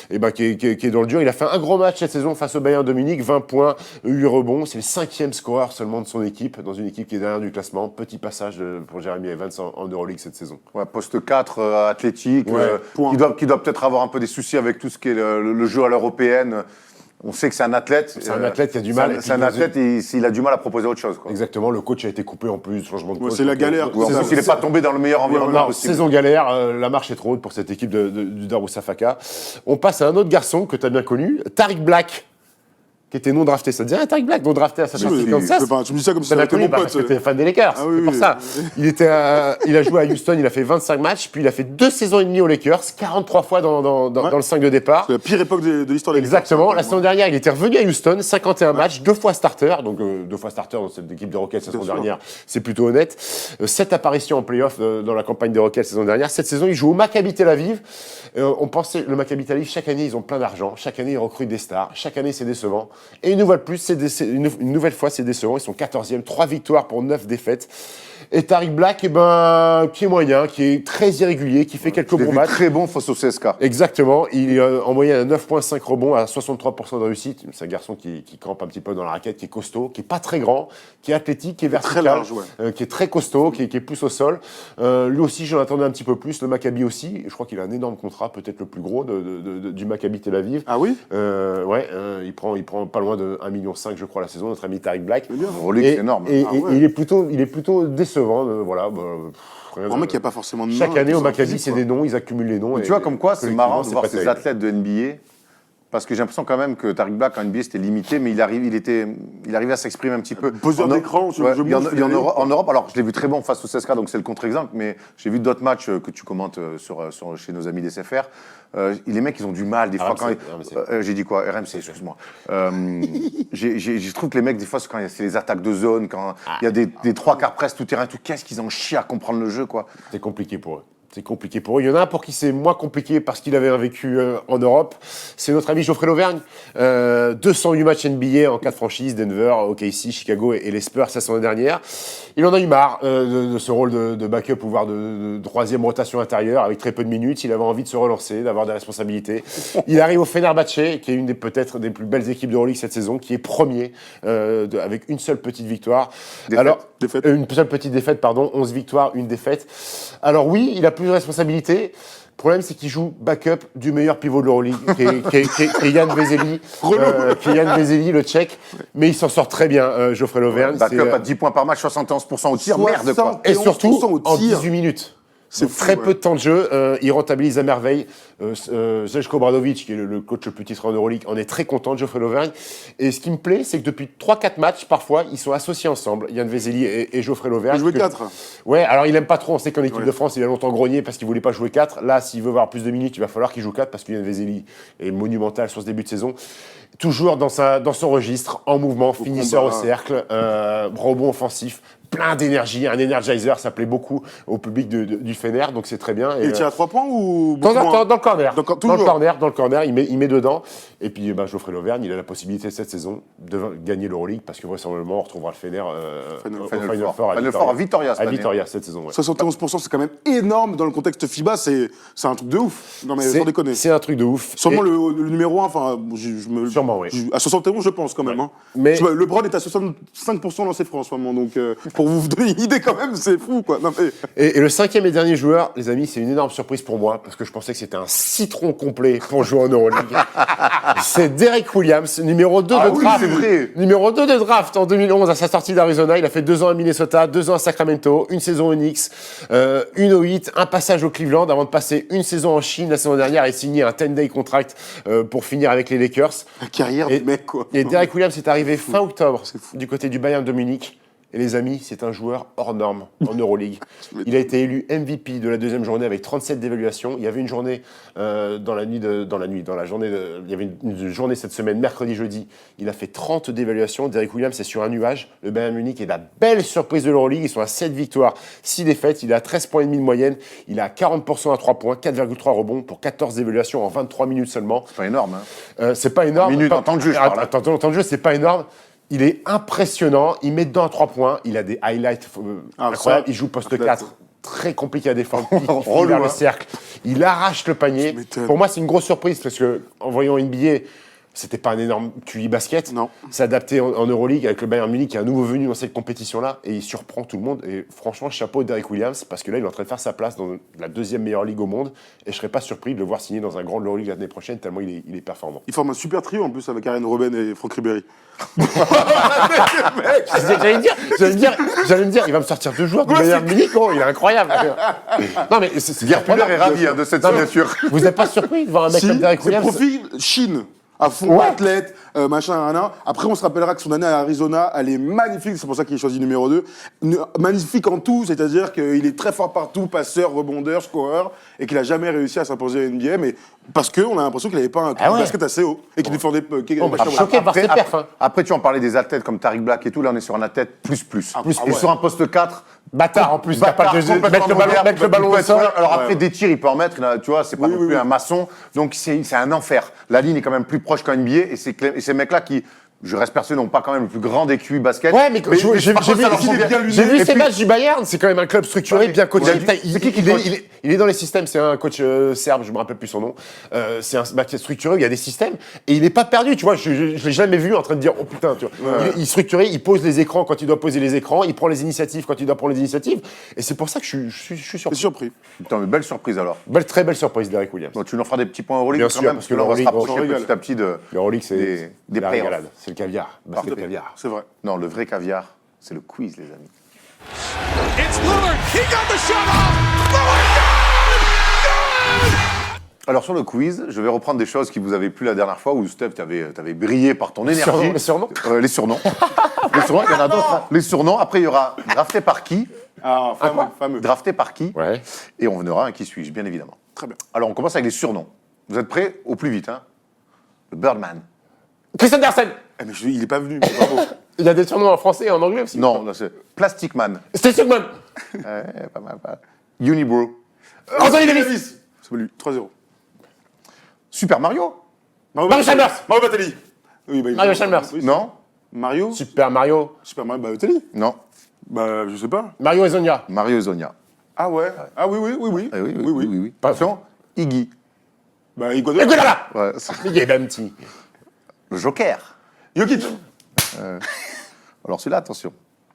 Speaker 3: qui est dans le dur. Il a fait un gros match cette saison face au Bayern de Munich, 20 points, 8 rebonds. C'est le 5e scoreur seulement de son équipe, dans une équipe qui est derrière du classement. Petit passage pour Jeremy Evans en Euroleague cette saison.
Speaker 1: Ouais, poste 4, athlétique,
Speaker 2: point.
Speaker 1: qui doit peut-être avoir un peu des soucis avec tout ce qui est le jeu à l'européenne. On sait que c'est un athlète.
Speaker 3: C'est un athlète qui a du mal.
Speaker 1: C'est un athlète et il a du mal à proposer autre chose. Quoi.
Speaker 3: Exactement, le coach a été coupé en plus, changement de coach.
Speaker 2: c'est la galère.
Speaker 1: Ouais, en plus, il n'est pas tombé dans le meilleur environnement
Speaker 3: Non,
Speaker 1: possible.
Speaker 3: saison galère, la marche est trop haute pour cette équipe du Darussafaka. On passe à un autre garçon que tu as bien connu, Tariq Black, qui était non drafté. Ça te dit rien, Tariq Black, non drafté à sa sortie de Kansas?
Speaker 2: Tu me dis ça comme si
Speaker 3: Ça
Speaker 2: ça
Speaker 3: l'a
Speaker 2: était
Speaker 3: connu
Speaker 2: mon
Speaker 3: parce que
Speaker 2: pote.
Speaker 3: t'es fan des Lakers,
Speaker 2: Ah oui,
Speaker 3: c'est pour
Speaker 2: oui.
Speaker 3: ça. Il a joué à Houston, il a fait 25 matchs, puis il a fait 2 saisons et demie aux Lakers, 43 fois dans le 5 de départ.
Speaker 2: C'est la pire époque de l'histoire des
Speaker 3: Exactement.
Speaker 2: Lakers,
Speaker 3: La saison dernière, il était revenu à Houston, 51 matchs, 2 fois starter. Donc 2 fois starter dans cette équipe des Rockets la saison
Speaker 2: sûr.
Speaker 3: dernière, c'est plutôt honnête. 7 apparitions en playoff dans la campagne des Rockets la saison dernière. Cette saison, il joue au Maccabi Tel Aviv. On pensait, le Maccabi Tel Aviv, chaque année, ils ont plein d'argent. Chaque année, ils recrutent des stars. Chaque année, c'est décevant. Et une nouvelle fois, c'est décevant. Ils sont 14e, 3 victoires pour 9 défaites. Et Tariq Black, qui est moyen, qui est très irrégulier, qui fait quelques
Speaker 1: Je l'ai
Speaker 3: bons
Speaker 1: vu
Speaker 3: matchs.
Speaker 1: très bon face au CSK.
Speaker 3: Exactement. Il est en moyenne à 9,5 rebonds, à 63% de réussite. C'est un garçon qui campe un petit peu dans la raquette, qui est costaud, qui est pas très grand, qui est athlétique, qui est vertical,
Speaker 2: très large,
Speaker 3: qui est très costaud, qui pousse au sol. Lui aussi, j'en attendais un petit peu plus. Le Maccabi aussi. Je crois qu'il a un énorme contrat, peut-être le plus gros du Maccabi Tel Aviv.
Speaker 2: Ah oui?
Speaker 3: Il prend pas loin de 1,5 million, je crois, la saison, notre ami Tariq Black.
Speaker 1: Euroleague, c'est énorme.
Speaker 3: Et il est plutôt décevant.
Speaker 2: Un mec qui n'a pas forcément de nom.
Speaker 3: Chaque année au
Speaker 2: qui s'en
Speaker 3: Maccabi,
Speaker 2: fout,
Speaker 3: c'est
Speaker 2: quoi.
Speaker 3: des noms, ils accumulent les noms.
Speaker 1: Tu vois, comme quoi, c'est marrant de voir
Speaker 3: pas
Speaker 1: ces
Speaker 3: terrible.
Speaker 1: athlètes de NBA. Parce que j'ai l'impression quand même que Tariq Black en NBA c'était limité, mais il arrivait à s'exprimer un petit peu.
Speaker 2: Poseur d'écran,
Speaker 1: il y en en Europe, alors je l'ai vu très bon face au CSKA, donc c'est le contre-exemple, mais j'ai vu d'autres matchs que tu commentes chez nos amis des SFR. Les mecs, ils ont du mal, des fois, quand j'ai dit quoi? RMC, excuse-moi. Je trouve que les mecs, des fois, quand c'est les attaques de zone, quand il y a des trois quarts presse tout terrain, tout, qu'est-ce qu'ils en chient à comprendre le jeu, quoi.
Speaker 3: C'est compliqué pour eux. C'est compliqué pour eux. Il y en a un pour qui c'est moins compliqué parce qu'il avait un vécu en Europe. C'est notre ami Geoffrey Lauvergne. 208 matchs NBA en 4 franchises, Denver, OKC, Chicago et les Spurs la saison dernière. Il en a eu marre de ce rôle de backup ou voire de troisième rotation intérieure avec très peu de minutes. Il avait envie de se relancer, d'avoir des responsabilités. Il arrive au Fenerbahçe, qui est peut-être des plus belles équipes d'Euroleague cette saison, qui est premier avec une seule petite victoire. Une seule petite défaite, 11 victoires, une défaite. Alors oui, il a plus de responsabilités. Le problème, c'est qu'il joue backup du meilleur pivot de l'Euroleague, qui est Yann Vezeli, le Tchèque. Mais il s'en sort très bien, Geoffrey Lauvergne.
Speaker 1: Backup à 10 points par match, 71% au tir, merde quoi.
Speaker 3: Et surtout,
Speaker 2: au tir.
Speaker 3: en 18 minutes.
Speaker 2: C'est
Speaker 3: très
Speaker 2: fou,
Speaker 3: peu de temps de jeu, il rentabilise à merveille. Zeljko Obradovic, qui est le coach le plus titré en Euroleague, en est très content de Geoffrey Lauvergne. Et ce qui me plaît, c'est que depuis 3-4 matchs, parfois, ils sont associés ensemble, Yann Vezeli et Geoffrey Lauvergne.
Speaker 2: Il jouait 4.
Speaker 3: Ouais, alors il aime pas trop. On sait qu'en équipe de France, il a longtemps grogné parce qu'il voulait pas jouer 4. Là, s'il veut avoir plus de minutes, il va falloir qu'il joue 4 parce que Yann Vezeli est monumental sur ce début de saison. Toujours dans son registre, en mouvement, finisseur au cercle, rebond offensif, plein d'énergie, un energizer, ça plaît beaucoup au public du Fener, donc c'est très bien.
Speaker 2: Et il tire à 3 points ou
Speaker 3: dans le corner. Dans le corner, il met dedans. Et puis Geoffrey Lauvergne, il a la possibilité cette saison de gagner l'Euroleague parce que vraisemblablement on retrouvera le Fener au Final Four
Speaker 1: à Vitoria
Speaker 3: à Vitoria cette saison. Ouais.
Speaker 2: 71%, c'est quand même énorme dans le contexte FIBA, c'est un truc de ouf. Non mais sans déconner.
Speaker 3: C'est un truc de ouf.
Speaker 2: Sûrement le numéro 1, enfin,
Speaker 3: Sûrement, oui.
Speaker 2: À 71, je pense quand même. Hein.
Speaker 3: Mais
Speaker 2: LeBron est à 65% lancé franc en ce moment, donc pour vous donner une idée quand même, c'est fou quoi. Non, mais...
Speaker 3: et le cinquième et dernier joueur, les amis, c'est une énorme surprise pour moi parce que je pensais que c'était un citron complet pour jouer en Euroleague. C'est Derek Williams, numéro 2 de draft.
Speaker 1: C'est vrai.
Speaker 3: Numéro 2 de draft en 2011 à sa sortie d'Arizona. Il a fait 2 ans à Minnesota, 2 ans à Sacramento, une saison au Knicks, une au Heat, un passage au Cleveland avant de passer une saison en Chine la saison dernière et signer un 10-day contract pour finir avec les Lakers.
Speaker 2: La carrière du mec quoi.
Speaker 3: Et Derek Williams est arrivé fin octobre du côté du Bayern de Munich. Et les amis, c'est un joueur hors norme en Euroleague. Il a été élu MVP de la deuxième journée avec 37 d'évaluation. Il y avait une journée il y avait une journée cette semaine, mercredi, jeudi. Il a fait 30 d'évaluation. Derek Williams est sur un nuage. Le Bayern Munich est la belle surprise de l'Euroleague. Ils sont à 7 victoires, 6 défaites. Il est à 13,5 points de moyenne. Il a 40% à 3 points, 4,3 rebonds pour 14 d'évaluation en 23 minutes seulement.
Speaker 1: C'est pas énorme. Hein.
Speaker 3: C'est pas énorme.
Speaker 1: Minutes en temps de jeu, je parle.
Speaker 3: En temps de jeu, c'est pas énorme. Il est impressionnant, il met dedans à 3 points, il a des highlights incroyables, il joue poste 4, très compliqué à défendre, il file vers le cercle, il arrache le panier. Pour moi, c'est une grosse surprise parce que en voyant NBA, c'était pas un énorme QI basket.
Speaker 2: Non.
Speaker 3: C'est adapté en Euroleague avec le Bayern Munich qui est un nouveau venu dans cette compétition-là et il surprend tout le monde. Et franchement, chapeau de Derek Williams parce que là, il est en train de faire sa place dans la deuxième meilleure ligue au monde et je serais pas surpris de le voir signer dans un grand de l'Euroleague l'année prochaine tellement il est performant.
Speaker 2: Il forme un super trio en plus avec Aaron Robben et Franck Ribéry.
Speaker 3: J'allais me dire, il va me sortir 2 joueurs du Bayern Munich, oh, il est incroyable. Non mais c'est
Speaker 1: Pierre Puller est ravi de cette signature.
Speaker 3: Vous n'êtes pas surpris de voir un mec comme Derek Williams?
Speaker 2: Profil Chine. À fond, athlète, machin. Après, on se rappellera que son année à Arizona, elle est magnifique. C'est pour ça qu'il est choisi numéro 2. Magnifique en tout, c'est-à-dire qu'il est très fort partout, passeur, rebondeur, scoreur, et qu'il a jamais réussi à s'imposer à NBA, mais parce qu'on a l'impression qu'il n'avait pas un basket assez haut et qu'il défendait.
Speaker 3: Choqué par ses perfs.
Speaker 1: Après, tu en parlais des athlètes comme Tariq Black et tout. Là, on est sur un athlète plus. Et sur un poste 4.
Speaker 3: Bâtard en plus, capable de mettre le ballon au sol.
Speaker 1: Alors après, des tirs, il peut en mettre, tu vois, c'est pas non plus un maçon. Donc c'est un enfer. La ligne est quand même plus proche qu'en NBA et ces mecs-là qui Je reste persuadé, non pas quand même le plus grand des QI basket.
Speaker 3: Ouais, mais j'ai
Speaker 1: par contre, ça leur semble bien.
Speaker 3: vu
Speaker 1: Et
Speaker 3: ces
Speaker 1: puis-
Speaker 3: matchs du Bayern, c'est quand même un club structuré,
Speaker 1: Ouais,
Speaker 3: bien coaché.
Speaker 1: il a dit- c'est qui qui coach
Speaker 3: Il est dans les systèmes, c'est un coach serbe, je me rappelle plus son nom. C'est un basket structuré, il y a des systèmes, et il n'est pas perdu, tu vois. Je l'ai jamais vu en train de dire, oh putain, tu vois. Il est structuré, il pose les écrans quand il doit poser les écrans, il prend les initiatives quand il doit prendre les initiatives, et c'est pour ça que je suis
Speaker 2: T'es
Speaker 3: surpris.
Speaker 2: surpris.
Speaker 1: Putain, mais belle surprise alors.
Speaker 3: Très belle surprise, Derek Williams.
Speaker 1: Bon, tu nous feras des petits points Euroleague
Speaker 3: Bien
Speaker 1: quand
Speaker 3: sûr,
Speaker 1: même,
Speaker 3: parce
Speaker 1: parce
Speaker 3: que
Speaker 1: que là, on va se
Speaker 3: l'Euroleague, on
Speaker 1: rapprocher
Speaker 2: régale.
Speaker 1: petit à petit de.
Speaker 3: L'Euroleague, c'est
Speaker 1: des
Speaker 3: la
Speaker 1: playoffs.
Speaker 3: régalade, c'est le caviar, basket caviar.
Speaker 2: C'est vrai.
Speaker 1: Non, le vrai caviar, c'est le quiz, les amis.
Speaker 4: It's Lillard. He got the shot off. Lillard, good!
Speaker 1: Alors sur le quiz, je vais reprendre des choses qui vous avaient plu la dernière fois où Steph, t'avais brillé par ton énergie.
Speaker 3: Les surnoms
Speaker 1: Les surnoms. Les surnoms, il y en a d'autres. Hein. Les surnoms. Après, il y aura drafté par qui.
Speaker 2: Ah, fameux.
Speaker 1: Drafté par qui.
Speaker 3: Ouais.
Speaker 1: Et on verra un qui suis-je, bien évidemment.
Speaker 2: Très bien.
Speaker 1: Alors on commence avec les surnoms. Vous êtes prêts? Au plus vite, hein. Le Birdman.
Speaker 3: Chris Andersen.
Speaker 2: Eh, mais il est pas venu, mais bravo.
Speaker 3: Il y a des surnoms en français et en anglais aussi.
Speaker 1: Non, là, c'est Plastic Man.
Speaker 3: C'était Sugman.
Speaker 1: Ouais, pas mal, pas mal. Unibro.
Speaker 3: Anthony Davis.
Speaker 2: C'est pas lui. 3-0.
Speaker 1: Super Mario.
Speaker 3: Mario Chalmers.
Speaker 2: Mario Balotelli. Oui, bah,
Speaker 3: Mario Chalmers.
Speaker 2: Oui,
Speaker 1: Non.
Speaker 2: Mario
Speaker 3: Super Mario.
Speaker 2: Super Mario Balotelli.
Speaker 1: Non.
Speaker 2: Bah, je sais pas.
Speaker 3: Mario Ezonia.
Speaker 1: Mario Zonia.
Speaker 2: Ah ouais. Ah oui.
Speaker 1: Ah oui. Attention, Iggy.
Speaker 2: Bah, Iguodala.
Speaker 3: Iguodala.
Speaker 1: Ouais,
Speaker 3: Il est même petit.
Speaker 1: le Joker.
Speaker 2: Jokic.
Speaker 1: Alors celui-là, attention.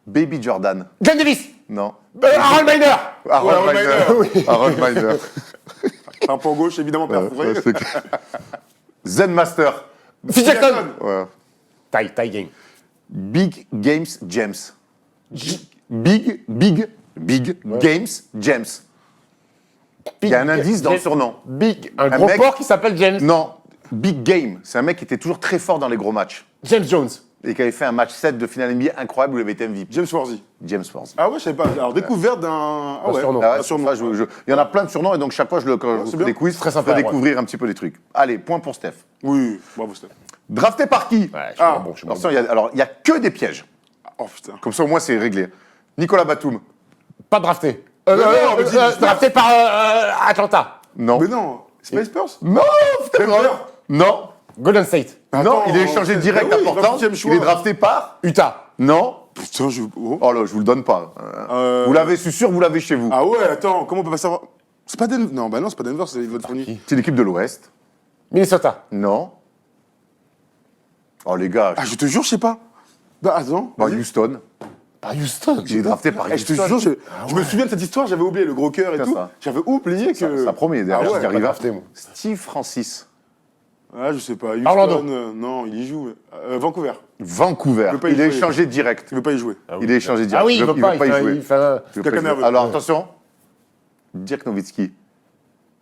Speaker 1: Baby Jordan.
Speaker 3: John Davis.
Speaker 1: Non.
Speaker 3: Harold Miner.
Speaker 1: Harold
Speaker 2: Harold
Speaker 1: Miner.
Speaker 2: Miner.
Speaker 1: Harold Miner.
Speaker 2: Un point gauche, évidemment, perforé.
Speaker 1: Ouais, c'est clair. Zen Master.
Speaker 3: Phil Jackson.
Speaker 1: Ouais.
Speaker 3: Ty Gang.
Speaker 1: Big Games James. Big Games James. Il y a un indice dans le surnom.
Speaker 3: Big. Un gros
Speaker 1: mec-
Speaker 3: porc qui s'appelle James.
Speaker 1: Non, Big Game. C'est un mec qui était toujours très fort dans les gros matchs.
Speaker 3: James Jones.
Speaker 1: Et qui avait fait un match 7 de finale NBA incroyable où il avait été MVP.
Speaker 2: James Worthy.
Speaker 1: James Worthy.
Speaker 2: Ah ouais, je savais pas. Alors, découverte d'un. Ah
Speaker 3: Un
Speaker 2: ouais.
Speaker 3: surnom.
Speaker 1: Ah ouais,
Speaker 2: Un surnom.
Speaker 1: ça, il y en a plein de surnoms et donc chaque fois quand je
Speaker 2: c'est
Speaker 1: fais
Speaker 2: bien.
Speaker 1: des quiz,
Speaker 3: Très sympa,
Speaker 1: je fais
Speaker 3: ouais.
Speaker 1: découvrir un petit peu les trucs. Allez, point pour Steph.
Speaker 2: Oui, bravo, Steph.
Speaker 1: Drafté par qui?
Speaker 3: Ouais, je suis
Speaker 2: Ah.
Speaker 3: pas bon, je suis pas
Speaker 1: Attention, il y a que des pièges.
Speaker 2: Oh putain.
Speaker 1: Comme ça, au moins, c'est réglé. Nicolas Batum.
Speaker 3: bon. Pas drafté.
Speaker 2: non, mais dis-
Speaker 3: Drafté par Atlanta.
Speaker 1: Non.
Speaker 2: Mais non, c'est pas les Spurs.
Speaker 1: Non, putain,
Speaker 2: Denver.
Speaker 1: non.
Speaker 3: Golden State.
Speaker 1: Non,
Speaker 2: Attends,
Speaker 1: il est échangé direct
Speaker 2: bah oui,
Speaker 1: à Portland.
Speaker 2: 28e choix.
Speaker 1: Il est drafté par.
Speaker 3: Utah.
Speaker 1: Non.
Speaker 2: Putain, je. Oh.
Speaker 1: Oh là, je vous le donne pas. Vous l'avez, je suis sûr, vous l'avez chez vous.
Speaker 2: Ah ouais, attends, comment on peut pas savoir. C'est pas Denver. Non, bah non, c'est pas Denver, c'est votre fourni.
Speaker 1: C'est l'équipe de l'Ouest.
Speaker 3: Minnesota.
Speaker 1: Non. Oh les gars,
Speaker 2: Ah, je te jure, je sais pas. Bah attends.
Speaker 1: bah,
Speaker 2: vas-y.
Speaker 1: Houston.
Speaker 3: Par Houston.
Speaker 1: Il est drafté par
Speaker 2: Eh, je te
Speaker 1: Houston.
Speaker 2: jure, je me souviens de cette histoire, j'avais oublié le gros cœur et
Speaker 1: C'est
Speaker 2: tout.
Speaker 1: ça.
Speaker 2: J'avais oublié que.
Speaker 1: Ça promet, derrière,
Speaker 2: Ah ouais,
Speaker 1: j'y arrive.
Speaker 3: pas drafté, moi.
Speaker 1: Steve Francis.
Speaker 2: Ah, je sais pas. Houston,
Speaker 3: Orlando.
Speaker 2: non, il y joue. Vancouver.
Speaker 1: Vancouver.
Speaker 2: Il veut pas y
Speaker 1: Il est
Speaker 2: jouer.
Speaker 1: échangé direct.
Speaker 2: Il veut pas y jouer.
Speaker 1: Il est échangé direct.
Speaker 3: Ah oui, il veut pas.
Speaker 1: y jouer.
Speaker 3: Il fait un-
Speaker 1: Il veut pas y
Speaker 2: Caca
Speaker 1: jouer.
Speaker 2: nerveux.
Speaker 1: Alors
Speaker 2: Ouais.
Speaker 1: attention. Dirk Nowitzki.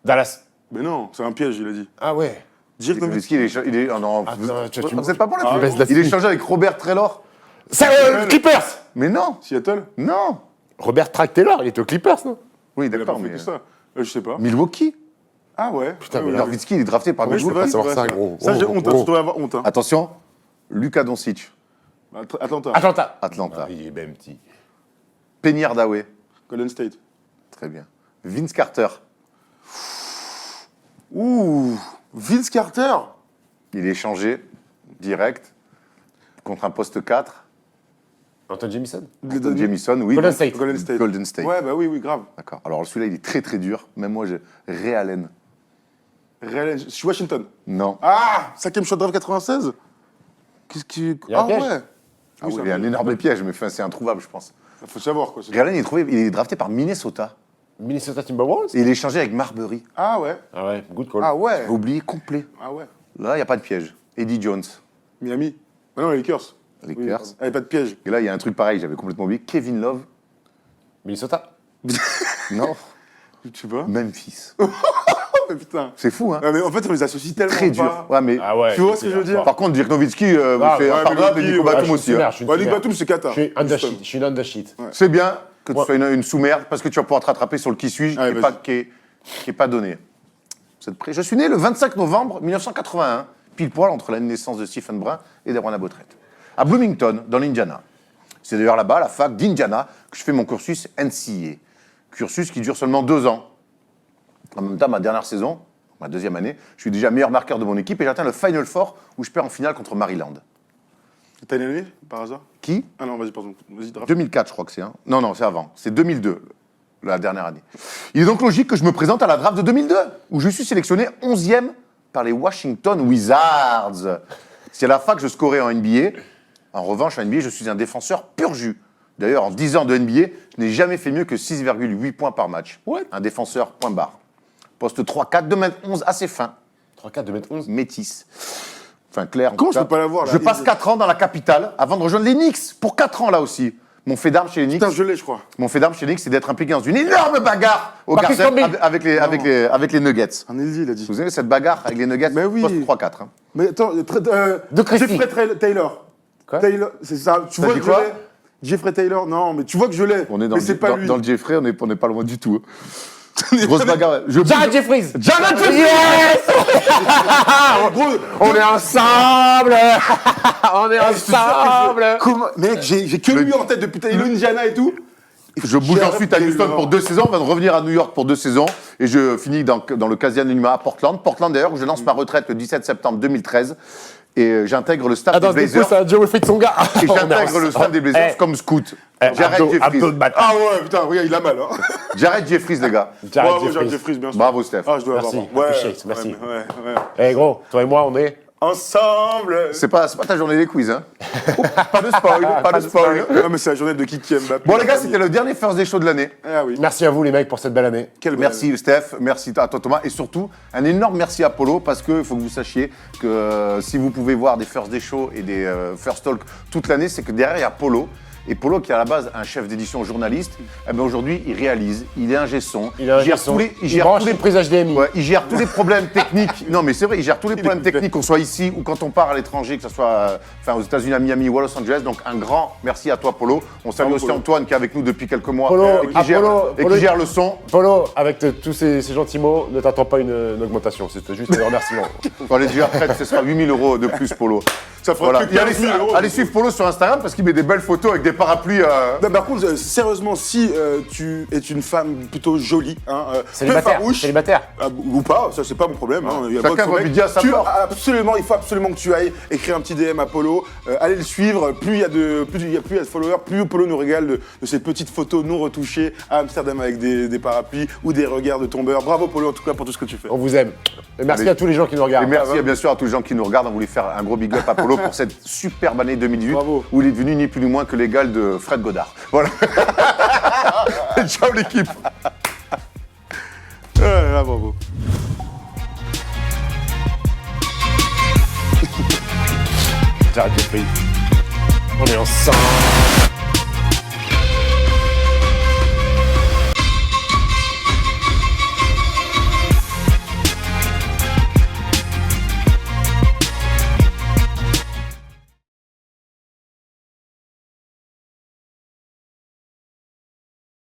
Speaker 3: Dallas.
Speaker 2: Mais non, c'est un piège, il a dit.
Speaker 3: Ah ouais.
Speaker 2: Dirk
Speaker 1: Dirk
Speaker 2: Nowitzki.
Speaker 1: Nowitzki, il est. Oh non,
Speaker 3: Attends,
Speaker 1: vous êtes pas bon
Speaker 2: Ah,
Speaker 1: là-dessus.
Speaker 3: baisse la
Speaker 1: Il est
Speaker 3: fille.
Speaker 1: échangé avec Robert Traylor.
Speaker 3: C'est Clippers.
Speaker 1: Mais non.
Speaker 2: Seattle.
Speaker 1: Non.
Speaker 3: Robert Track Taylor, il était aux Clippers, non?
Speaker 1: Oui,
Speaker 2: Il a pas
Speaker 1: d'accord,
Speaker 2: fait
Speaker 1: mais.
Speaker 2: que ça. Je sais pas.
Speaker 1: Milwaukee.
Speaker 2: Ah ouais.
Speaker 3: Putain,
Speaker 2: Ouais,
Speaker 3: mais
Speaker 2: ouais.
Speaker 1: Nowitzki, il est drafté par
Speaker 2: Ouais, c'est
Speaker 1: Milwaukee.
Speaker 2: vrai,
Speaker 3: savoir
Speaker 2: c'est
Speaker 3: ça,
Speaker 2: vrai,
Speaker 3: gros.
Speaker 2: Ça, j'ai
Speaker 3: Oh,
Speaker 2: honte,
Speaker 3: oh.
Speaker 2: tu devrais avoir honte. Hein.
Speaker 1: Attention. Luka Doncic.
Speaker 2: Atlanta.
Speaker 3: Atlanta.
Speaker 1: Atlanta.
Speaker 3: Ah, il est même petit.
Speaker 1: Penny Hardaway.
Speaker 2: Golden State.
Speaker 1: Très bien. Vince Carter.
Speaker 2: Ouh. Vince Carter.
Speaker 1: Il est échangé direct contre un poste 4.
Speaker 3: Anton Jamison.
Speaker 1: Jamison, oui.
Speaker 3: Golden
Speaker 1: donc,
Speaker 3: State.
Speaker 2: Golden State.
Speaker 1: Golden State.
Speaker 2: Ouais, bah oui, grave.
Speaker 1: D'accord. Alors celui-là, il est très très dur. Même moi, j'ai Ray Allen.
Speaker 2: Je suis Washington.
Speaker 1: Non.
Speaker 2: Ah, 5e choix de draft 96. Qu'est-ce qui.
Speaker 3: Il y a un
Speaker 2: Ah
Speaker 3: piège.
Speaker 2: ouais.
Speaker 1: Ah
Speaker 2: Oui,
Speaker 1: oui,
Speaker 2: ça
Speaker 1: il y a un
Speaker 2: va.
Speaker 1: énorme piège, mais enfin, c'est introuvable, je pense.
Speaker 2: Faut savoir quoi.
Speaker 1: Ray Allen, il est drafté par Minnesota.
Speaker 3: Minnesota Timberwolves.
Speaker 1: Et il est échangé avec Marbury.
Speaker 2: Ah ouais.
Speaker 3: Ah ouais, good call.
Speaker 2: Ah ouais.
Speaker 1: J'ai oublié complet.
Speaker 2: Ah ouais.
Speaker 1: Là, il n'y a pas de piège. Eddie Jones.
Speaker 2: Miami. Ah non, les Lakers.
Speaker 1: Les
Speaker 2: Oui,
Speaker 1: Lakers.
Speaker 2: ah, y a pas de piège.
Speaker 1: Et là, il y a un truc pareil, j'avais complètement oublié. Kevin Love.
Speaker 3: Minnesota.
Speaker 1: Non.
Speaker 2: Tu sais pas.
Speaker 1: Memphis.
Speaker 2: Oh mais putain.
Speaker 1: C'est fou, hein.
Speaker 2: Ah, mais en fait, on les associe tellement
Speaker 1: Très dur.
Speaker 2: pas.
Speaker 1: Ouais, mais.
Speaker 3: Ah ouais.
Speaker 2: Tu vois ce que je veux dire?
Speaker 1: Par contre, Dirk Nowitzki,
Speaker 3: Ah,
Speaker 1: c'est
Speaker 2: ouais,
Speaker 1: impardonnable
Speaker 2: mais
Speaker 1: et Nico
Speaker 2: ouais,
Speaker 1: Batum aussi. hein.
Speaker 2: Ouais, Nick Batum, c'est Qatar.
Speaker 3: Je suis undersheet. Je suis une undersheet.
Speaker 1: C'est bien que tu
Speaker 3: Ouais.
Speaker 1: sois une sous-merde parce que tu vas pouvoir te rattraper sur le qui suis-je
Speaker 2: Allez,
Speaker 1: qui
Speaker 2: vas-y.
Speaker 1: est pas donné. Vous êtes prêts? Je suis né le 25 novembre 1981, pile poil entre la naissance de Stephen Brun et d'Erwan Abotrette, à Bloomington, dans l'Indiana. C'est d'ailleurs là-bas, à la fac d'Indiana, que je fais mon cursus NCAA. Cursus qui dure seulement 2 ans. En même temps, ma dernière saison, ma 2e année, je suis déjà meilleur marqueur de mon équipe et j'atteins le Final Four où je perds en finale contre Maryland.
Speaker 2: T'as une année, par hasard?
Speaker 1: Qui?
Speaker 2: Ah non, vas-y, pardon. Vas-y, draft.
Speaker 1: 2004, je crois que c'est. Hein. Non, c'est avant. C'est 2002, la dernière année. Il est donc logique que je me présente à la draft de 2002, où je suis sélectionné 11e par les Washington Wizards. C'est à la fac que je scorais en NBA. En revanche, en NBA, je suis un défenseur pur jus. D'ailleurs, en 10 ans de NBA, je n'ai jamais fait mieux que 6,8 points par match.
Speaker 3: What?
Speaker 1: Un défenseur, point barre. Poste 3-4, 2m11, assez fin.
Speaker 3: 3-4, 2m11.
Speaker 1: Métis. Enfin, clair. en
Speaker 2: Comment
Speaker 1: tout
Speaker 2: je
Speaker 1: cas.
Speaker 2: peux pas l'avoir, là?
Speaker 1: Je passe 4 ans dans la capitale avant de rejoindre les Knicks. Pour 4 ans, là aussi. Mon fait d'armes chez les Knicks.
Speaker 2: Putain, je l'ai, je crois.
Speaker 1: Mon fait d'armes chez les Knicks, c'est d'être impliqué dans une énorme bagarre au
Speaker 3: Patrick
Speaker 1: Garcet
Speaker 3: Campbell.
Speaker 1: avec les Nuggets.
Speaker 2: Un LD, il a dit.
Speaker 1: Vous avez cette bagarre avec les Nuggets?
Speaker 2: Mais oui.
Speaker 1: Poste 3-4. Hein.
Speaker 2: Mais attends,
Speaker 3: De Christie.
Speaker 2: Jeffrey Taylor.
Speaker 3: Quoi?
Speaker 2: Taylor, c'est ça. Tu
Speaker 1: T'as
Speaker 2: vois
Speaker 1: dit
Speaker 2: que je
Speaker 1: quoi?
Speaker 2: l'ai? Jeffrey Taylor, non, mais tu vois que je l'ai.
Speaker 1: On est dans,
Speaker 2: mais
Speaker 1: le,
Speaker 2: c'est pas
Speaker 1: dans,
Speaker 2: lui.
Speaker 1: dans le Jeffrey, on n'est pas loin du tout. Hein. Grosse bagarre.
Speaker 3: Jared Jeffries.
Speaker 1: Jared Jeffries.
Speaker 3: Yes.
Speaker 2: Gros,
Speaker 3: On est ensemble. On est ensemble.
Speaker 2: comment... Mec, j'ai que lui en tête depuis Taylor, Indiana et tout.
Speaker 1: Je bouge
Speaker 2: Jared
Speaker 1: ensuite à Houston
Speaker 2: Taylor.
Speaker 1: pour 2 saisons, on va revenir à New York pour 2 saisons, et je finis dans le casier anonymat à Portland. Portland d'ailleurs, où je lance ma retraite le 17 septembre 2013, et j'intègre le staff
Speaker 3: Attends,
Speaker 1: des
Speaker 3: c'est quoi
Speaker 1: Blazers.
Speaker 3: ça, Joe Wilfried Songa?
Speaker 1: Et j'intègre le staff des Blazers comme scout. Jared Jeffries.
Speaker 2: Ah ouais, putain, regarde, il a mal. Hein.
Speaker 1: Jared Jeffries, les gars.
Speaker 3: Jared
Speaker 2: Bravo, Jared
Speaker 3: Jeffries.
Speaker 2: Jeffries, bien sûr.
Speaker 1: Bravo, Steph.
Speaker 2: Ah, je dois
Speaker 3: Merci,
Speaker 2: avoir. Ouais,
Speaker 3: appreciate, merci.
Speaker 2: Ouais.
Speaker 3: Eh gros, toi et moi, on est...
Speaker 2: Ensemble.
Speaker 1: C'est pas ta journée des quiz, hein. Pas de spoil, pas de spoil.
Speaker 2: Non, mais c'est la journée de Kiki Mbappé.
Speaker 1: Bon, les gars, c'était le dernier First Day Show de l'année.
Speaker 2: Ah oui.
Speaker 3: Merci à vous les mecs pour cette belle année.
Speaker 2: Quelle belle-
Speaker 1: Merci Steph, merci à toi Thomas, et surtout un énorme merci à Polo, parce qu'il faut que vous sachiez que si vous pouvez voir des First Day Show et des First Talk toute l'année, c'est que derrière il y a Polo. Et Polo, qui est à la base un chef d'édition journaliste, eh ben aujourd'hui il réalise, il est ingé son,
Speaker 3: Il a un
Speaker 1: gère
Speaker 3: son.
Speaker 1: tous les,
Speaker 3: Il
Speaker 1: gère
Speaker 3: branche
Speaker 1: tous les
Speaker 3: les prises HDMI.
Speaker 1: Ouais, il gère tous les problèmes techniques. Non, mais c'est vrai, il gère tous les problèmes techniques, qu'on soit ici ou quand on part à l'étranger, que ce soit aux États-Unis, à Miami ou à Los Angeles. Donc, un grand merci à toi, Polo. On salue
Speaker 2: Bravo,
Speaker 1: aussi
Speaker 2: Polo.
Speaker 1: Antoine qui est avec nous depuis quelques mois
Speaker 3: Polo,
Speaker 1: et qui gère le son.
Speaker 3: Polo, avec tous ces gentils mots, ne t'attends pas une augmentation, c'est juste un remerciement.
Speaker 1: Quand les déjà retraite, ce sera 8 000 € de plus, Polo.
Speaker 2: Ça fera
Speaker 1: Voilà.
Speaker 2: que
Speaker 1: Et
Speaker 2: 15 000 €.
Speaker 1: allez suivre Polo sur Instagram parce qu'il met des belles photos avec des parapluies.
Speaker 2: Non, par contre, sérieusement, si tu es une femme plutôt jolie, hein, peu
Speaker 3: Célibataire,
Speaker 2: farouche,
Speaker 3: célibataire.
Speaker 2: ou pas, ça c'est pas mon problème. Hein, il y a
Speaker 1: Chacun
Speaker 2: pas de
Speaker 1: va lui dire à sa
Speaker 2: tu,
Speaker 1: mort.
Speaker 2: absolument, il faut absolument que tu ailles écrire un petit DM à Polo, allez le suivre. Plus il y a de followers, plus Polo nous régale de ces petites photos non retouchées à Amsterdam avec des parapluies ou des regards de tombeurs. Bravo Polo en tout cas pour tout ce que tu fais.
Speaker 3: On vous aime. Et merci
Speaker 1: Allez.
Speaker 3: à tous les gens qui nous
Speaker 1: Et
Speaker 3: regardent.
Speaker 1: merci bien sûr à tous les gens qui nous regardent. On voulait faire un gros big up à Polo pour cette superbe année 2018
Speaker 2: Bravo.
Speaker 1: où il est devenu ni plus ni moins que l'égal de Fred Godard. Voilà. Ciao l'équipe.
Speaker 2: Bravo.
Speaker 3: Jared Jeffries. On est ensemble.